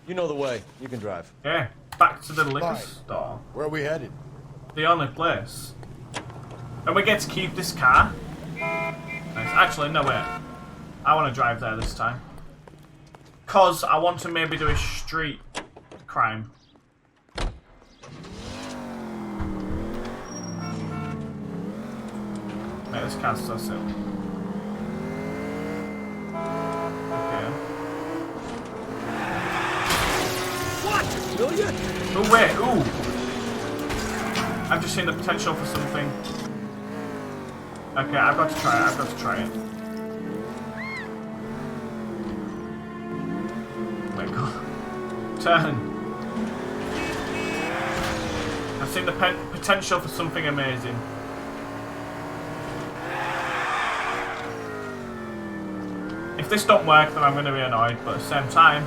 Speaker 6: You know the way. You can drive.
Speaker 1: Okay, back to the liquor
Speaker 14: Right.
Speaker 1: store.
Speaker 14: Where are we headed?
Speaker 1: The only place. And we get to keep this car. Nice. Actually, no wait. I want to drive there this time. Cause I want to maybe do a street crime. Mate, this car's so silly. Okay.
Speaker 7: What? Will you?
Speaker 1: Oh wait, ooh! I've just seen the potential for something. Okay, I've got to try it, I've got to try it. Oh my god. Turn. I've seen the potential for something amazing. If this don't work, then I'm going to be annoyed, but at the same time...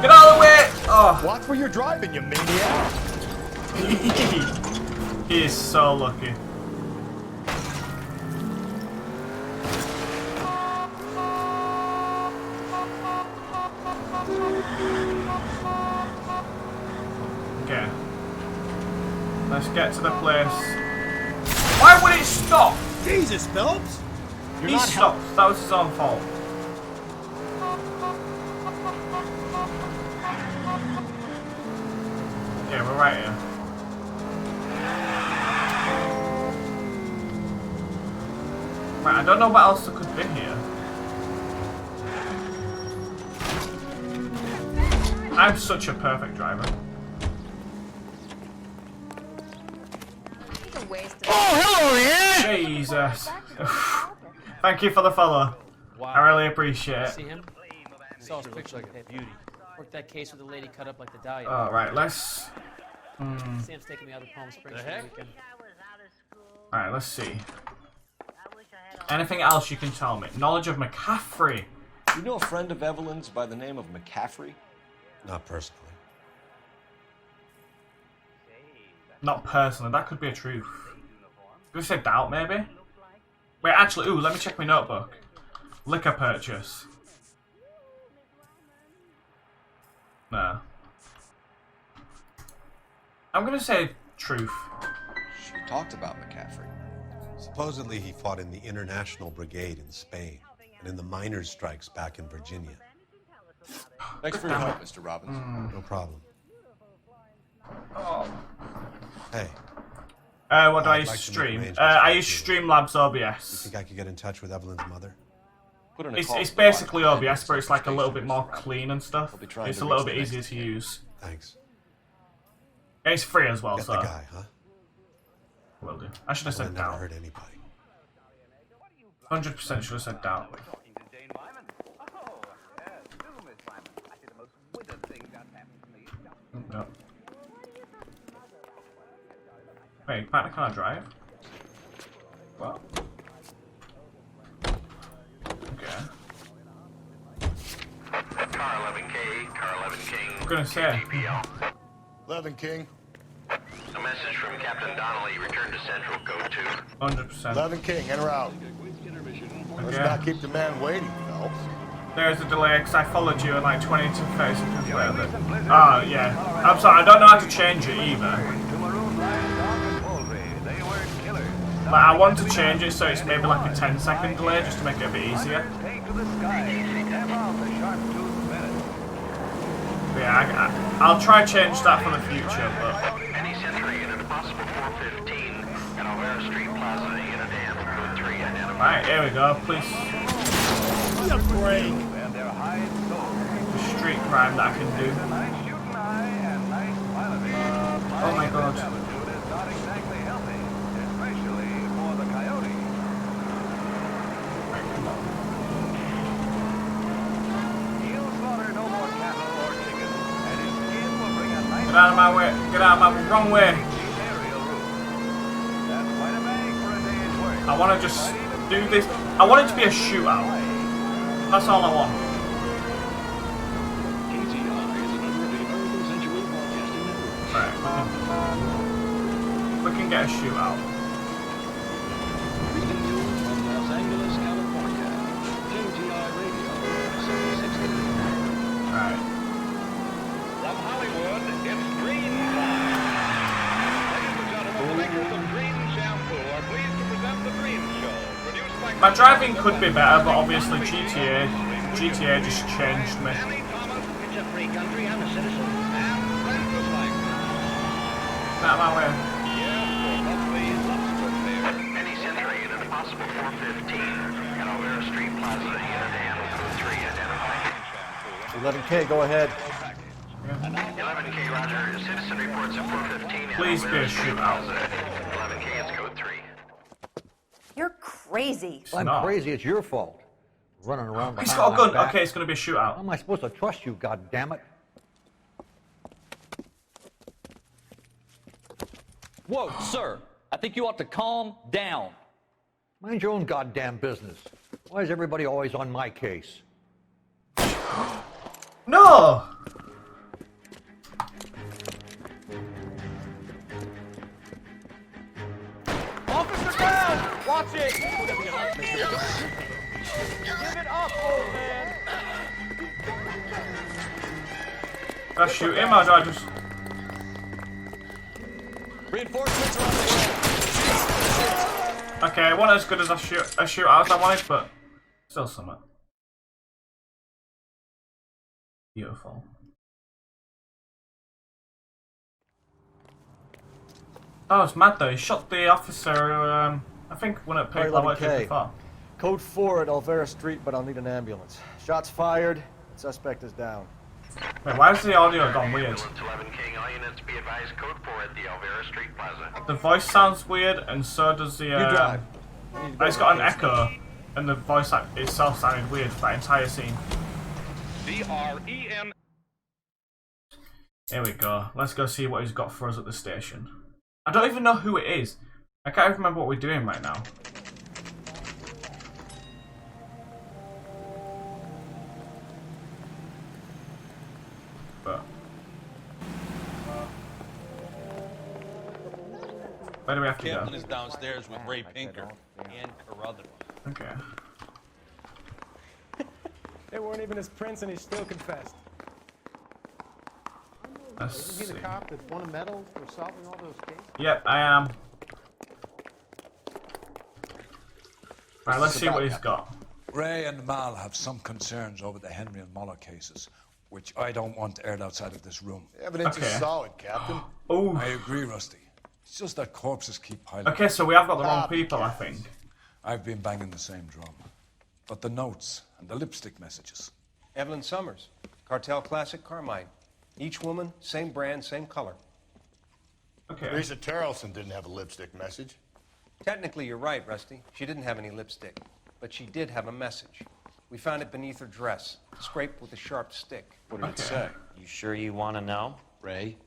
Speaker 1: Get out of the way! Oh.
Speaker 14: Watch where you're driving, you maniac.
Speaker 1: He is so lucky. Let's get to the place. Why would it stop?
Speaker 7: Jesus, Phelps!
Speaker 1: He stopped. That was his own fault. Okay, we're right here. Right, I don't know what else there could be here. I'm such a perfect driver.
Speaker 20: Oh, hello there!
Speaker 1: Jesus. Thank you for the follow.
Speaker 21: Wow.
Speaker 1: I really appreciate it.
Speaker 21: See him? Saw his picture like that beauty. Worked that case with the lady cut up like the dahlia.
Speaker 1: Alright, let's...
Speaker 21: Sam's taking me out to Palm Springs for the weekend.
Speaker 1: Alright, let's see. Anything else you can tell me? Knowledge of McCaffrey.
Speaker 6: You know a friend of Evelyn's by the name of McCaffrey?
Speaker 8: Not personally.
Speaker 1: Not personally, that could be a truth. Could we say doubt, maybe? Wait, actually, ooh, let me check my notebook. Liquor purchase. No. I'm gonna say truth.
Speaker 6: She talked about McCaffrey.
Speaker 8: Supposedly he fought in the International Brigade in Spain and in the miners' strikes back in Virginia.
Speaker 6: Thanks for your help, Mr. Robbins.
Speaker 8: No problem.
Speaker 1: Oh.
Speaker 8: Hey.
Speaker 1: What do I use to stream? I use Streamlabs OBS.
Speaker 8: You think I could get in touch with Evelyn's mother?
Speaker 1: It's basically OBS, but it's like a little bit more clean and stuff. It's a little bit easier to use.
Speaker 8: Thanks.
Speaker 1: It's free as well,
Speaker 8: Get
Speaker 1: so.
Speaker 8: the guy, huh?
Speaker 1: Will do. I should have said
Speaker 8: never
Speaker 1: doubt.
Speaker 8: hurt anybody.
Speaker 1: 100% should have said doubt. No. Wait, partner can't drive? What? Okay.
Speaker 22: Car 11K, Car 11 King.
Speaker 1: I'm gonna say.
Speaker 14: 11 King.
Speaker 22: A message from Captain Donnelly. Return to Central. Code 2.
Speaker 1: 100%.
Speaker 14: 11 King, enter out. Let's not keep the man waiting, Phelps.
Speaker 1: There's a delay because I followed you at like 20 to 30 seconds later. Oh, yeah. I'm sorry, I don't know how to change it either. But I want to change it so it's maybe like a 10-second delay just to make it a bit easier. But yeah, I'll try change that for the future, but...
Speaker 22: Any Century unit, a possible 415 at Alvera Street Plaza, unit hand, code 3 identified.
Speaker 1: Right, here we go, please.
Speaker 14: Break.
Speaker 1: The street crime that I can do. Oh my god. Get out of my way. Get out of my wrong way. I want to just do this. I want it to be a shootout. That's all I want. Right, we can get a shootout. Right.
Speaker 22: From Hollywood, it's Green Time. Ladies and gentlemen, the makers of Green Shampoo are pleased to present The Green Show, produced by...
Speaker 1: My driving could be better, but obviously GTA just changed me.
Speaker 22: It's a free country, I'm a citizen. And friends like...
Speaker 1: Get out of my way.
Speaker 22: Any Century unit, a possible 415 at Alvera Street Plaza, unit handle code 3 identified.
Speaker 6: 11K, go ahead.
Speaker 22: 11K, Roger. Citizen reports at 415.
Speaker 1: Please be a shootout.
Speaker 22: 11K, it's code 3.
Speaker 23: You're crazy.
Speaker 5: I'm crazy. It's your fault. Running around behind
Speaker 1: He's got a
Speaker 5: my
Speaker 1: gun.
Speaker 5: back.
Speaker 1: Okay, it's going to be a shootout.
Speaker 5: How am I supposed to trust you, goddammit?
Speaker 24: Whoa, sir. I think you ought to calm down.
Speaker 5: Mind your own goddamn business. Why is everybody always on my case?
Speaker 1: No!
Speaker 12: Officer down! Watch it! Give it up, old man!
Speaker 1: Do I shoot him or do I just...
Speaker 4: Reinforcements are on the way.
Speaker 1: Okay, it wasn't as good as a shootout as I wanted, but still something. Beautiful. Oh, it's mad though. He shot the officer who, I think, when it picked I worked with before.
Speaker 6: Code 4 at Olvera Street, but I'll need an ambulance. Shots fired. Suspect is down.
Speaker 1: Wait, why is the audio gone weird? The voice sounds weird, and so does the. It's got an echo, and the voice itself sounded weird for that entire scene.
Speaker 22: D-R-E-N.
Speaker 1: Here we go. Let's go see what he's got for us at the station. I don't even know who it is. I can't even remember what we're doing right now. But where do we have to
Speaker 4: Captain
Speaker 1: go?
Speaker 4: is downstairs with Ray Pinker and Carruthers.
Speaker 1: Okay.
Speaker 2: They weren't even his prints, and he still confessed.
Speaker 1: Isn't
Speaker 14: he the cop that won a medal for solving all those cases?
Speaker 1: Yep, I am. Right, let's see what he's got.
Speaker 3: Ray and Mal have some concerns over the Henry and Muller cases, which I don't want aired outside of this room.
Speaker 14: The evidence is solid, Captain.
Speaker 1: Oh,
Speaker 3: I agree, Rusty. It's just that corpses keep piling.
Speaker 1: Okay, so we have got the wrong people, I think.
Speaker 3: I've been banging the same drum. But the notes and the lipstick messages.
Speaker 10: Evelyn Summers, Cartel Classic Carmine. Each woman, same brand, same color.
Speaker 1: Okay.
Speaker 14: Teresa Tarleson didn't have a lipstick message.
Speaker 10: Technically, you're right, Rusty. She didn't have any lipstick, but she did have a message. We found it beneath her dress, scraped with a sharp stick.
Speaker 4: What did it say?
Speaker 13: You sure you want to know?
Speaker 4: Ray?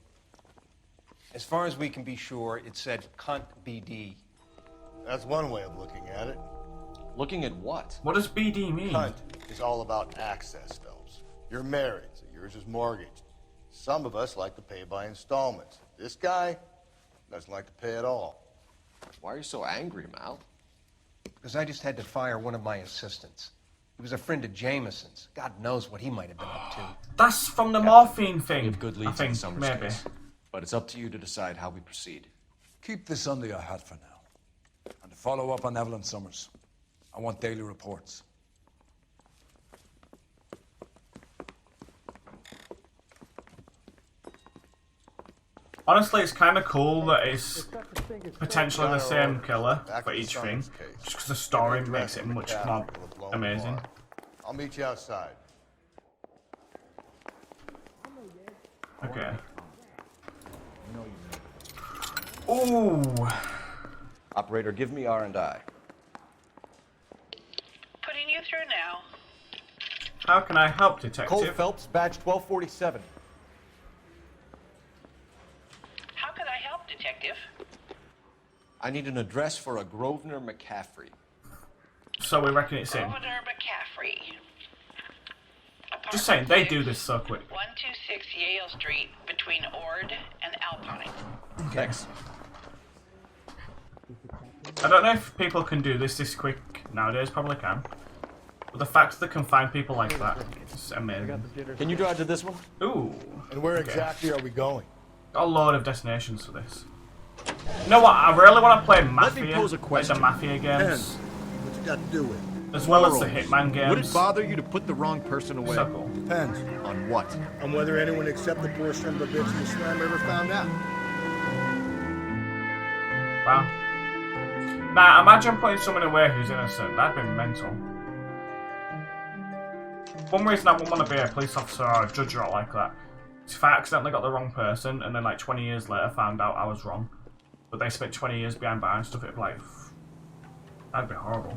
Speaker 10: As far as we can be sure, it said cunt BD.
Speaker 14: That's one way of looking at it.
Speaker 4: Looking at what?
Speaker 1: What does BD mean?
Speaker 14: Cunt is all about access, Phelps. You're married, so yours is mortgaged. Some of us like to pay by installments. This guy doesn't like to pay at all.
Speaker 4: Why are you so angry, Mal?
Speaker 10: Because I just had to fire one of my assistants. He was a friend of Jameson's. God knows what he might have been up to.
Speaker 1: That's from the morphine thing.
Speaker 4: We have good leads
Speaker 1: I
Speaker 4: in
Speaker 1: think,
Speaker 4: Summers'
Speaker 1: maybe.
Speaker 4: case, but it's up to you to decide how we proceed.
Speaker 3: Keep this under your hat for now. And to follow up on Evelyn Summers, I want daily reports.
Speaker 1: Honestly, it's kind of cool that it's potentially the same killer for each thing, just because the story makes it much more amazing.
Speaker 14: I'll meet you outside.
Speaker 1: Okay. Ooh.
Speaker 17: Operator, give me R&I.
Speaker 11: Putting you through now.
Speaker 1: How can I help, Detective?
Speaker 6: Cole Phelps, badge 1247.
Speaker 11: How can I help, Detective?
Speaker 4: I need an address for a Grosvenor McCaffrey.
Speaker 1: So we reckon it's him.
Speaker 11: Grosvenor McCaffrey.
Speaker 1: Just saying, they do this so quick.
Speaker 11: 126 Yale Street between Ord and Alpine.
Speaker 4: Thanks.
Speaker 1: I don't know if people can do this quick nowadays, probably can. But the fact that they can find people like that is amazing.
Speaker 6: Can you drive to this one?
Speaker 1: Ooh.
Speaker 14: And where exactly are we going?
Speaker 1: Got a load of destinations for this. You know what? I really want to play Mafia,
Speaker 7: pose a question.
Speaker 1: like the Mafia games,
Speaker 7: Depends what you got to do with it.
Speaker 1: as well as the
Speaker 7: Morals.
Speaker 1: Hitman games.
Speaker 7: Would it bother you to put the wrong person away?
Speaker 1: So cool.
Speaker 14: Depends.
Speaker 7: On what?
Speaker 14: On whether anyone except the poor son of a bitch in the slam ever found out.
Speaker 1: Wow. Now, imagine putting someone away who's innocent. That'd be mental. One reason I wouldn't want to be a police officer or a judge or like that is if I accidentally got the wrong person and then like 20 years later found out I was wrong, but they spent 20 years behind bars and stuff, it'd be like, that'd be horrible.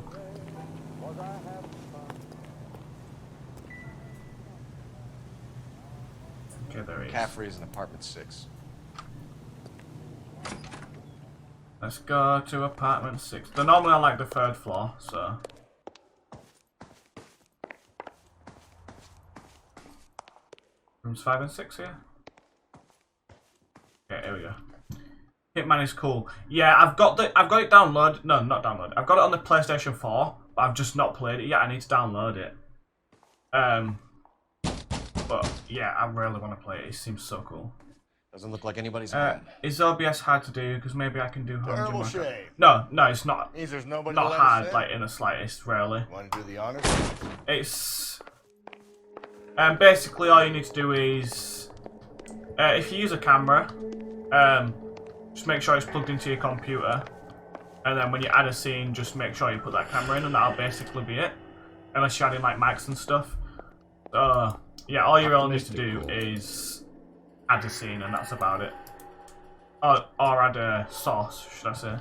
Speaker 1: Okay, there he is.
Speaker 4: McCaffrey is in apartment 6.
Speaker 1: Let's go to apartment 6. They're normally on like the 3rd floor, so. Rooms 5 and 6 here. Okay, here we go. Hitman is cool. Yeah, I've got it downloaded. No, not downloaded. I've got it on the PlayStation 4, but I've just not played it yet. I need to download it. But yeah, I really want to play it. It seems so cool.
Speaker 4: Doesn't look like anybody's home.
Speaker 1: Is OBS hard to do? Because maybe I can do home
Speaker 14: Terrible
Speaker 1: gym workout.
Speaker 14: shame.
Speaker 1: No, it's not.
Speaker 14: Means there's nobody
Speaker 1: Not
Speaker 14: to let us
Speaker 1: hard,
Speaker 14: in?
Speaker 1: like in the slightest, really.
Speaker 14: Want to do the honors?
Speaker 1: It's basically all you need to do is if you use a camera, just make sure it's plugged into your computer, and then when you add a scene, just make sure you put that camera in, and that'll basically be it. Unless you're adding like mics and stuff. Yeah, all you really need to do is add a scene, and that's about it. Or add a source, should I say?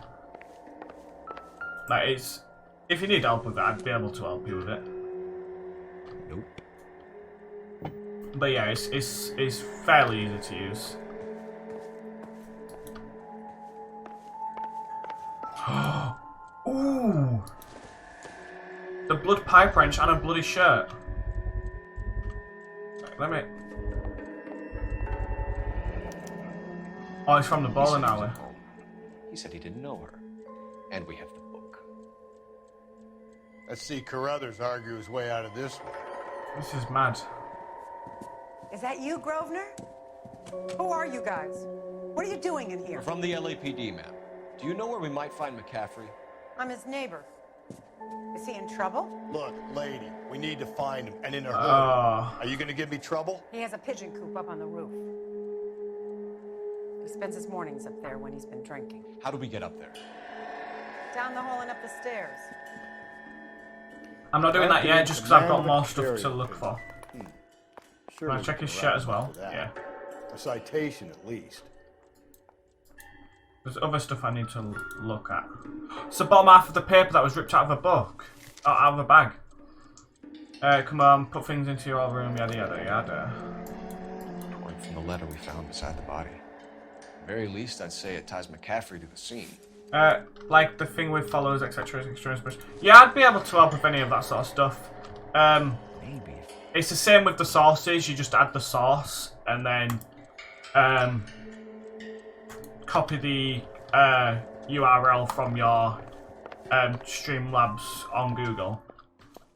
Speaker 1: Like if you need help with that, I'd be able to help you with it.
Speaker 4: Nope.
Speaker 1: But yeah, it's fairly easy to use. Ooh! The blood pipe wrench and a bloody shirt. Let me. Oh, it's from the bowling alley.
Speaker 4: He said he didn't know her. And we have the book.
Speaker 14: Let's see Carruthers argue his way out of this one.
Speaker 1: This is mad.
Speaker 23: Is that you, Grosvenor? Who are you guys? What are you doing in here?
Speaker 4: We're from the LAPD, ma'am. Do you know where we might find McCaffrey?
Speaker 23: I'm his neighbor. Is he in trouble?
Speaker 14: Look, lady, we need to find him, and in a hurry. Are you gonna give me trouble?
Speaker 23: He has a pigeon coop up on the roof. He spends his mornings up there when he's been drinking.
Speaker 4: How do we get up there?
Speaker 23: Down the hall and up the stairs.
Speaker 1: I'm not doing that yet, just because I've got more stuff to look for.
Speaker 14: Sure.
Speaker 1: Can I check his shirt as well? Yeah.
Speaker 14: A citation, at least.
Speaker 1: There's other stuff I need to look at. It's the bottom half of the paper that was ripped out of a book. Out of a bag. Come on, put things into your room, yada yada yada.
Speaker 4: Torn from the letter we found beside the body. At the very least, I'd say it ties McCaffrey to the scene.
Speaker 1: Like the thing with followers, etc. Yeah, I'd be able to help with any of that sort of stuff.
Speaker 4: Maybe.
Speaker 1: It's the same with the sources. You just add the source and then copy the URL from your Streamlabs on Google.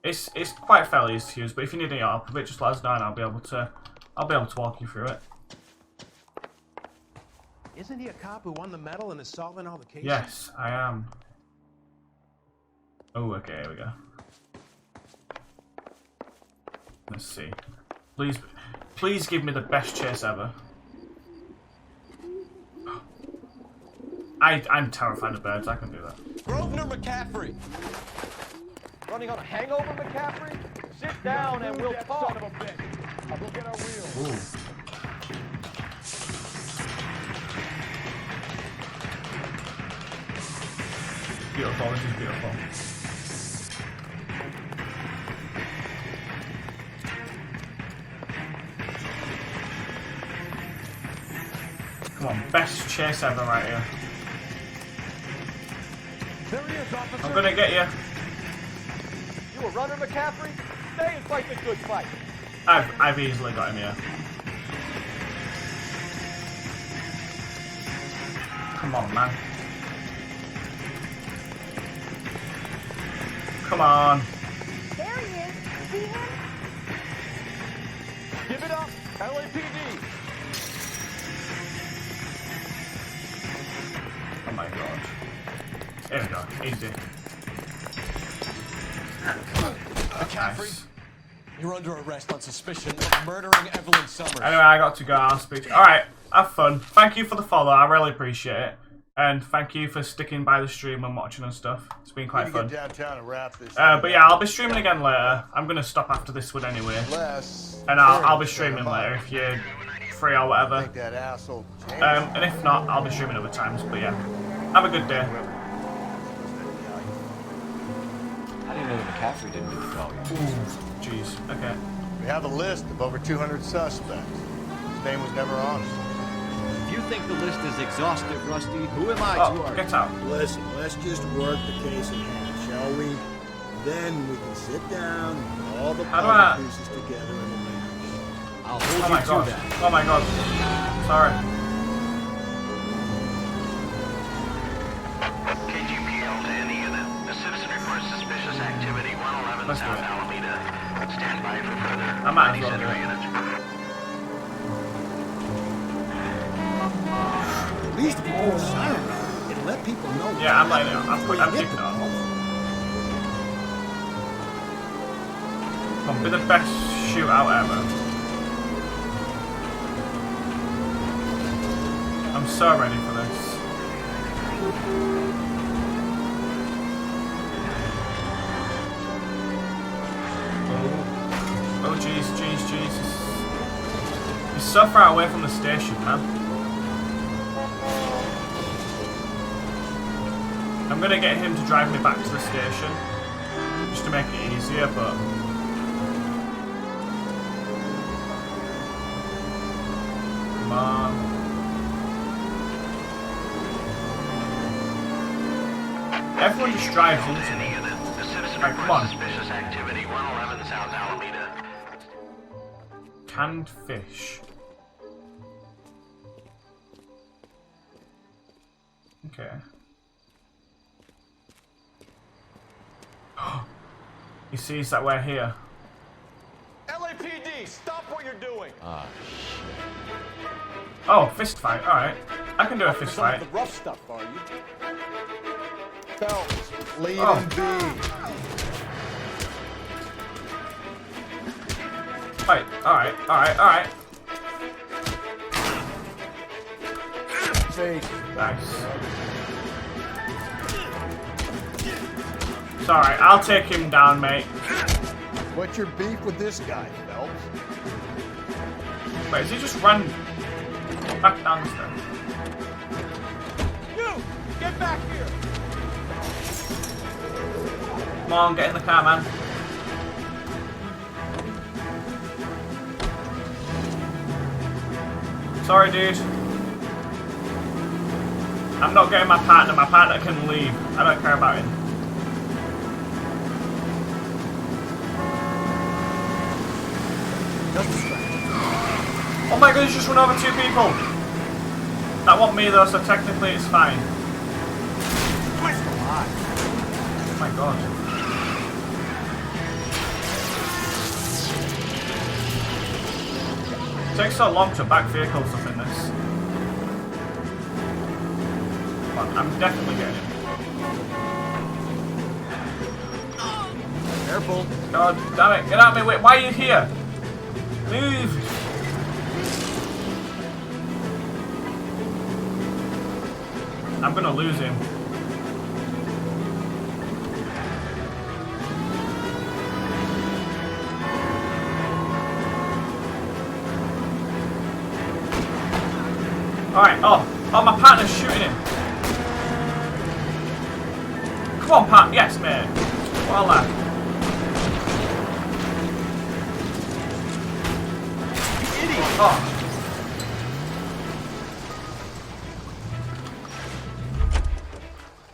Speaker 1: It's quite fairly easy to use, but if you need any help with it, just let us know and I'll be able to walk you through it.
Speaker 9: Isn't he a cop who won the medal and is solving all the cases?
Speaker 1: Yes, I am. Oh, okay, here we go. Let's see. Please give me the best chase ever. I'm terrified of birds. I can do that.
Speaker 12: Grosvenor McCaffrey. Running on a hangover, McCaffrey? Sit down and we'll talk. Son of a bitch. We'll get our wheels.
Speaker 1: Ooh. Beautiful. This is beautiful. Come on, best chase ever right here.
Speaker 12: There he is, officer.
Speaker 1: I'm gonna get you.
Speaker 12: You a runner, McCaffrey? Stay and fight the good fight.
Speaker 1: I've easily got him here. Come on, man. Come on.
Speaker 23: There he is. See him?
Speaker 12: Give it up, LAPD.
Speaker 1: Oh my god. There we go. Easy.
Speaker 4: McCaffrey,
Speaker 1: Nice.
Speaker 4: you're under arrest on suspicion of murdering Evelyn Summers.
Speaker 1: Anyway, I got to go. I'll speak. Alright, have fun. Thank you for the follow. I really appreciate it. And thank you for sticking by the stream and watching and stuff. It's been quite fun.
Speaker 14: Get downtown and wrap this
Speaker 1: But yeah, I'll be streaming again later. I'm going to stop after this one anyway. And I'll be streaming later if you're free or whatever.
Speaker 14: That asshole
Speaker 1: And if not, I'll be streaming other times. But yeah, have a good day.
Speaker 4: How do you know that McCaffrey didn't do the dog?
Speaker 1: Ooh, jeez. Okay.
Speaker 14: We have a list of over 200 suspects. His name was never on it.
Speaker 7: If you think the list is exhaustive, Rusty, who am I to argue?
Speaker 1: Get out.
Speaker 7: Listen, let's just work the case in hand, shall we? Then we can sit down and put all the puzzle pieces together in a manner. I'll hold you to that.
Speaker 1: Oh my god. Sorry.
Speaker 22: KGPL to any unit. A citizen reports suspicious activity 111 South Alameda. Stand by for further.
Speaker 1: I might as well do
Speaker 22: Central
Speaker 1: it.
Speaker 22: units.
Speaker 7: least if you put a siren on, it'll let people know.
Speaker 1: Yeah, I'm like, I'm
Speaker 7: hit
Speaker 1: keeping
Speaker 7: them.
Speaker 1: on. Come be the best shootout ever. I'm so ready for this. Oh jeez, jeez, Jesus. He's so far away from the station, man. I'm gonna get him to drive me back to the station. Just to make it easier, but... Come on. Everyone just drives into me. Right, come on.
Speaker 22: Suspicious activity, 111 South Alameda.
Speaker 1: Canned fish. Okay. He sees that we're here.
Speaker 12: LAPD, stop what you're doing.
Speaker 4: Ah,
Speaker 1: Oh, fist fight. Alright. I can do a fist fight.
Speaker 6: The rough stuff, are you? Phelps, lead
Speaker 1: Oh.
Speaker 6: and be.
Speaker 1: Right, alright, alright, alright. Nice. It's alright, I'll take him down, mate.
Speaker 6: What's your beef with this guy, Phelps?
Speaker 1: Wait, has he just run back down the stairs?
Speaker 12: You! Get back here!
Speaker 1: Come on, get in the car, man. Sorry, dude. I'm not getting my partner. My partner can leave. I don't care about him. Oh my god, he's just run over 2 people. That wasn't me though, so technically it's fine. Oh my god. It takes so long to back vehicles up in this. Come on, I'm definitely getting him.
Speaker 6: Careful.
Speaker 1: God damn it, get out of my way. Why are you here? Move. I'm gonna lose him. Alright, oh, my partner's shooting him. Come on, Pat. Yes, mate. Well done.
Speaker 12: Idiot!
Speaker 1: Oh.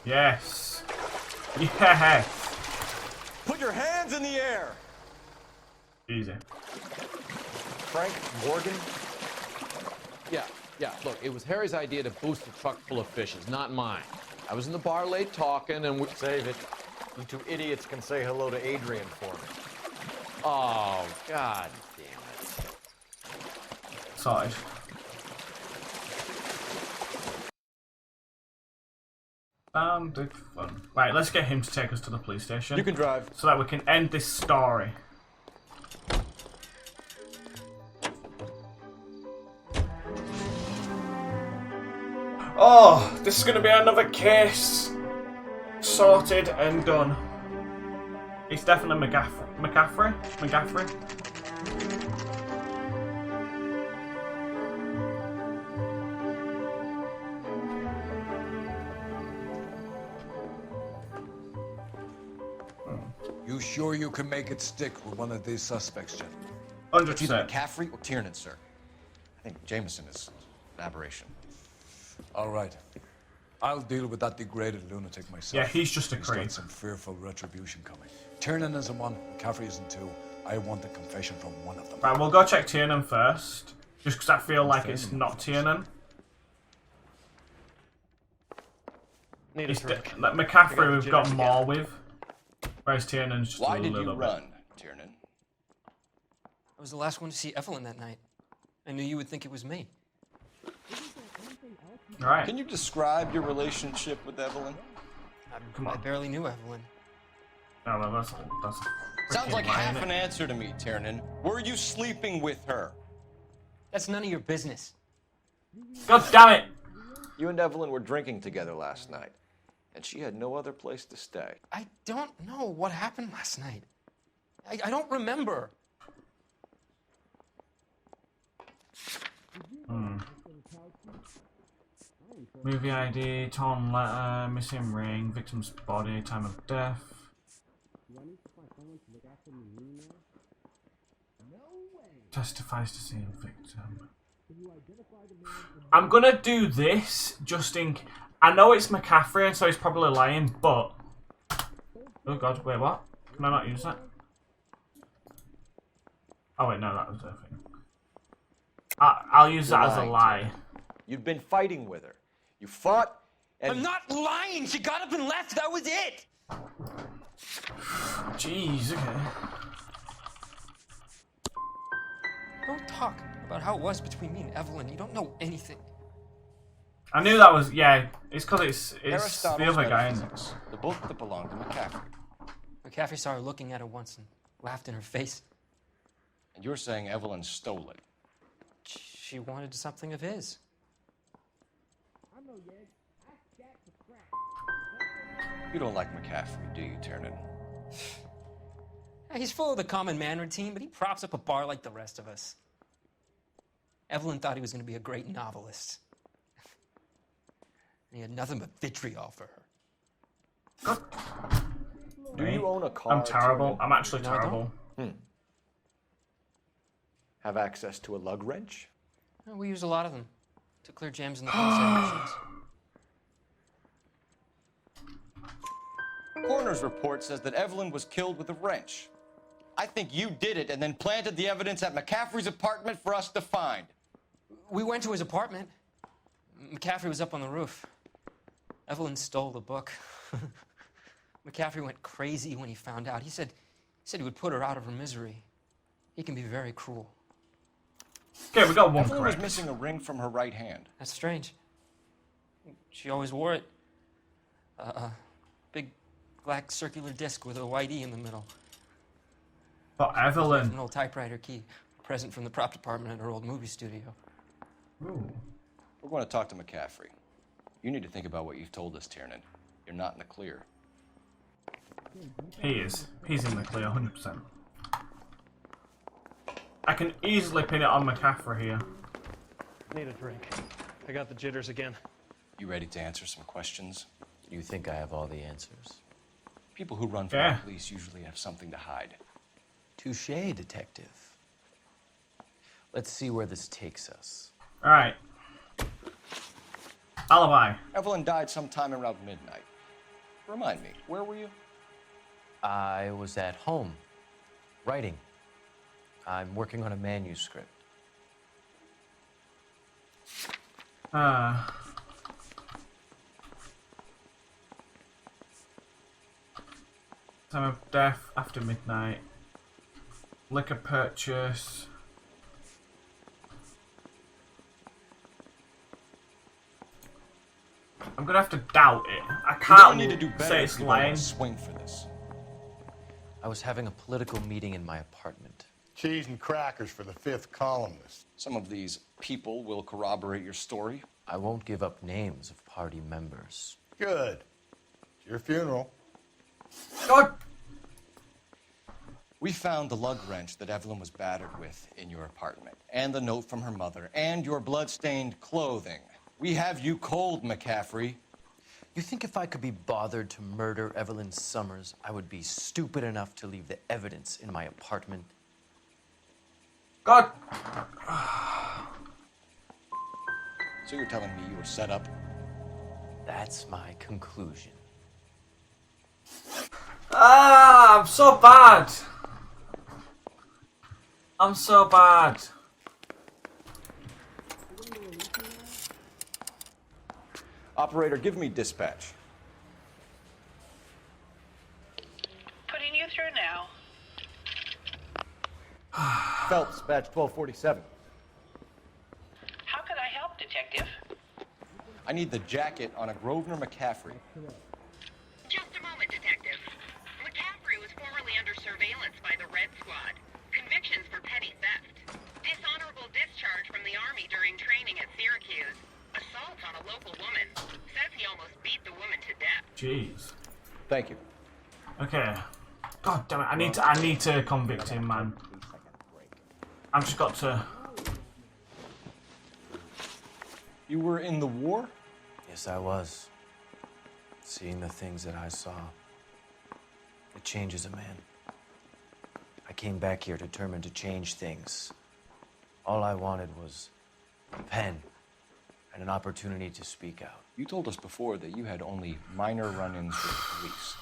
Speaker 1: Yes. Yes.
Speaker 12: Put your hands in the air!
Speaker 1: Easy.
Speaker 4: Frank Morgan? Yeah, look, it was Harry's idea to boost the truck full of fishes, not mine. I was in the bar late talking and we...
Speaker 6: Save it. You 2 idiots can say hello to Adrian for me.
Speaker 4: Oh, god damn it.
Speaker 1: Sorted. Sounded fun. Right, let's get him to take us to the police station.
Speaker 6: You can drive.
Speaker 1: So that we can end this story. Oh, this is going to be another case. Sorted and done. It's definitely McCaffrey.
Speaker 3: You sure you can make it stick with one of these suspects, gentlemen?
Speaker 1: 100%.
Speaker 4: It's either McCaffrey or Tiernan, sir. I think Jameson is an aberration.
Speaker 3: All right. I'll deal with that degraded lunatic myself.
Speaker 1: Yeah, he's just a
Speaker 3: He's
Speaker 1: creep.
Speaker 3: got some fearful retribution coming. Tiernan isn't one, McCaffrey isn't 2. I want a confession from one of them.
Speaker 1: Right, we'll go check Tiernan first. Just because I feel like it's not Tiernan.
Speaker 12: Need a drink.
Speaker 1: Like McCaffrey we've got more with. Whereas Tiernan's just
Speaker 15: Why
Speaker 1: a
Speaker 15: did
Speaker 1: little
Speaker 15: you
Speaker 1: bit.
Speaker 15: run, Tiernan?
Speaker 21: I was the last one to see Evelyn that night. I knew you would think it was me.
Speaker 1: Right.
Speaker 17: Can you describe your relationship with Evelyn?
Speaker 12: I barely knew Evelyn.
Speaker 1: Oh, well, that's
Speaker 17: Sounds like
Speaker 1: freaking
Speaker 17: half
Speaker 1: lying.
Speaker 17: an answer to me, Tiernan. Were you sleeping with her?
Speaker 12: That's none of your business.
Speaker 1: God damn it!
Speaker 17: You and Evelyn were drinking together last night, and she had no other place to stay.
Speaker 12: I don't know what happened last night. I don't remember.
Speaker 1: Movie ID, torn letter, missing ring, victim's body, time of death. Testifies to seeing victim. I'm gonna do this just in. I know it's McCaffrey, and so he's probably lying, but. Oh god, wait, what? Can I not use that? Oh wait, no, that was the thing. I'll use that as a lie.
Speaker 17: You'd been fighting with her. You fought, and
Speaker 12: I'm not lying! She got up and left! That was it!
Speaker 1: Jeez, okay.
Speaker 12: Don't talk about how it was between me and Evelyn. You don't know anything.
Speaker 1: I knew that was, yeah, it's because it's the
Speaker 17: Aristotle's
Speaker 1: other guy, isn't it?
Speaker 17: Metaphysics, the book that belonged to McCaffrey.
Speaker 12: McCaffrey saw her looking at her once and laughed in her face.
Speaker 17: And you're saying Evelyn stole it.
Speaker 12: She wanted something of his.
Speaker 17: You don't like McCaffrey, do you, Tiernan?
Speaker 12: He's full of the common man routine, but he props up a bar like the rest of us. Evelyn thought he was going to be a great novelist. And he had nothing but vitriol for her.
Speaker 17: Do you own a car?
Speaker 1: I'm terrible.
Speaker 17: Tiernan?
Speaker 1: I'm actually
Speaker 12: No, I don't.
Speaker 1: terrible.
Speaker 17: Have access to a lug wrench?
Speaker 12: We use a lot of them to clear jams in the homicide machines.
Speaker 17: Coroner's report says that Evelyn was killed with a wrench. I think you did it and then planted the evidence at McCaffrey's apartment for us to find.
Speaker 12: We went to his apartment. McCaffrey was up on the roof. Evelyn stole the book. McCaffrey went crazy when he found out. He said he would put her out of her misery. He can be very cruel.
Speaker 1: Okay, we got one
Speaker 17: Evelyn
Speaker 1: correct.
Speaker 17: was missing a ring from her right hand.
Speaker 12: That's strange. She always wore it. Big black circular disc with a white E in the middle.
Speaker 1: But Evelyn.
Speaker 12: An old typewriter key. A present from the prop department at her old movie studio.
Speaker 1: Ooh.
Speaker 17: We're going to talk to McCaffrey. You need to think about what you've told us, Tiernan. You're not in the clear.
Speaker 1: He is. He's in the clear, 100%. I can easily pin it on McCaffrey here.
Speaker 12: Need a drink. I got the jitters again.
Speaker 17: You ready to answer some questions?
Speaker 13: You think I have all the answers?
Speaker 17: People who run from the police usually have something to hide.
Speaker 13: Touché, detective. Let's see where this takes us.
Speaker 1: Alright. Alibi.
Speaker 17: Evelyn died sometime around midnight. Remind me, where were you?
Speaker 13: I was at home, writing. I'm working on a manuscript.
Speaker 1: Time of death after midnight. Liquor purchase. I'm gonna have to doubt it. I can't
Speaker 17: need to do better
Speaker 1: say
Speaker 17: if
Speaker 1: it's
Speaker 17: you want
Speaker 1: lying.
Speaker 17: to swing for this.
Speaker 13: I was having a political meeting in my apartment.
Speaker 14: Cheese and crackers for the 5th columnist.
Speaker 17: Some of these people will corroborate your story.
Speaker 13: I won't give up names of party members.
Speaker 14: Good. It's your funeral.
Speaker 1: God.
Speaker 17: We found the lug wrench that Evelyn was battered with in your apartment, and the note from her mother, and your blood-stained clothing. We have you cold, McCaffrey.
Speaker 13: You think if I could be bothered to murder Evelyn Summers, I would be stupid enough to leave the evidence in my apartment?
Speaker 1: God.
Speaker 17: So you're telling me you were set up?
Speaker 13: That's my conclusion.
Speaker 1: Ah, I'm so bad. I'm so bad.
Speaker 17: Operator, give me dispatch.
Speaker 11: Putting you through now.
Speaker 6: Phelps, badge 1247.
Speaker 11: How could I help, Detective?
Speaker 17: I need the jacket on a Grosvenor McCaffrey.
Speaker 11: Just a moment, Detective. McCaffrey was formerly under surveillance by the Red Squad. Convictions for petty theft. Dishonorable discharge from the Army during training at Syracuse. Assault on a local woman. Says he almost beat the woman to death.
Speaker 1: Jeez.
Speaker 17: Thank you.
Speaker 1: Okay. God damn it! I need to convict him, man. I've just got to.
Speaker 17: You were in the war?
Speaker 13: Yes, I was. Seeing the things that I saw, it changes a man. I came back here determined to change things. All I wanted was a pen and an opportunity to speak out.
Speaker 17: You told us before that you had only minor run-ins with the police.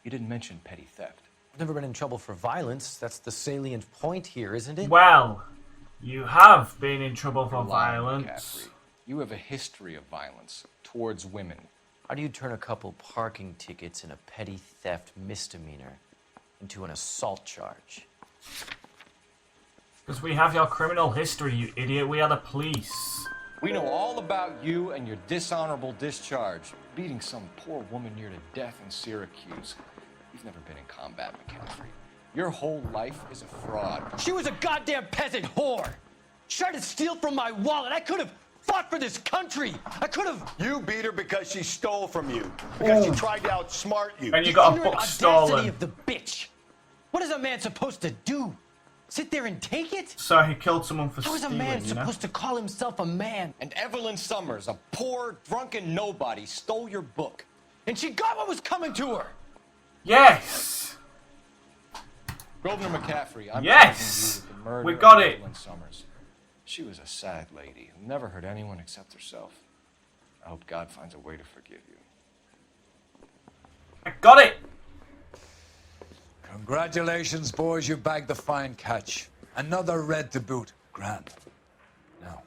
Speaker 17: You didn't mention petty theft.
Speaker 13: I've never been in trouble for violence. That's the salient point here, isn't it?
Speaker 1: Well, you have been in trouble for violence.
Speaker 17: McCaffrey. You have a history of violence towards women.
Speaker 13: How do you turn a couple parking tickets and a petty theft misdemeanor into an assault charge?
Speaker 1: Because we have your criminal history, you idiot. We are the police.
Speaker 17: We know all about you and your dishonorable discharge. Beating some poor woman near to death in Syracuse. You've never been in combat, McCaffrey. Your whole life is a fraud.
Speaker 13: She was a goddamn peasant whore! She tried to steal from my wallet. I could have fought for this country. I could have.
Speaker 14: You beat her because she stole from you. Because she tried to outsmart you.
Speaker 1: And you got a book
Speaker 13: audacity
Speaker 1: stolen.
Speaker 13: of the bitch. What is a man supposed to do? Sit there and take it?
Speaker 1: So he killed someone for
Speaker 13: How is a
Speaker 1: stealing,
Speaker 13: man
Speaker 1: you know?
Speaker 13: supposed to call himself a man?
Speaker 17: And Evelyn Summers, a poor, drunken nobody, stole your book.
Speaker 13: And she got what was coming to her.
Speaker 1: Yes.
Speaker 17: Grosvenor McCaffrey, I'm
Speaker 1: Yes!
Speaker 17: charging you with the murder
Speaker 1: We got
Speaker 17: of
Speaker 1: it.
Speaker 17: Evelyn Summers. She was a sad lady who never hurt anyone except herself. I hope God finds a way to forgive you.
Speaker 1: I got it.
Speaker 3: Congratulations, boys. You bagged the fine catch. Another red to boot. Grand. Now,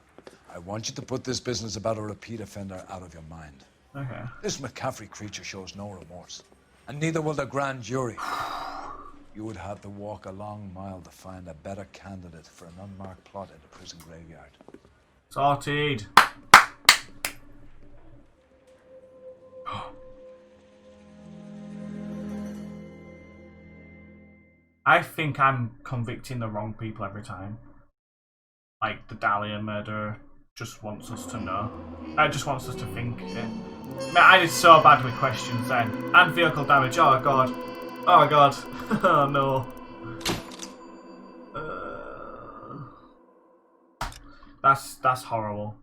Speaker 3: I want you to put this business about a repeat offender out of your mind.
Speaker 1: Okay.
Speaker 3: This McCaffrey creature shows no remorse. And neither will the grand jury. You would have to walk a long mile to find a better candidate for an unmarked plot in the prison graveyard.
Speaker 1: Sorted. I think I'm convicting the wrong people every time. Like the Dahlia murderer just wants us to know. Just wants us to think it. Man, I did so bad with questions then. And vehicle damage. Oh god. Oh god. Oh no. That's horrible.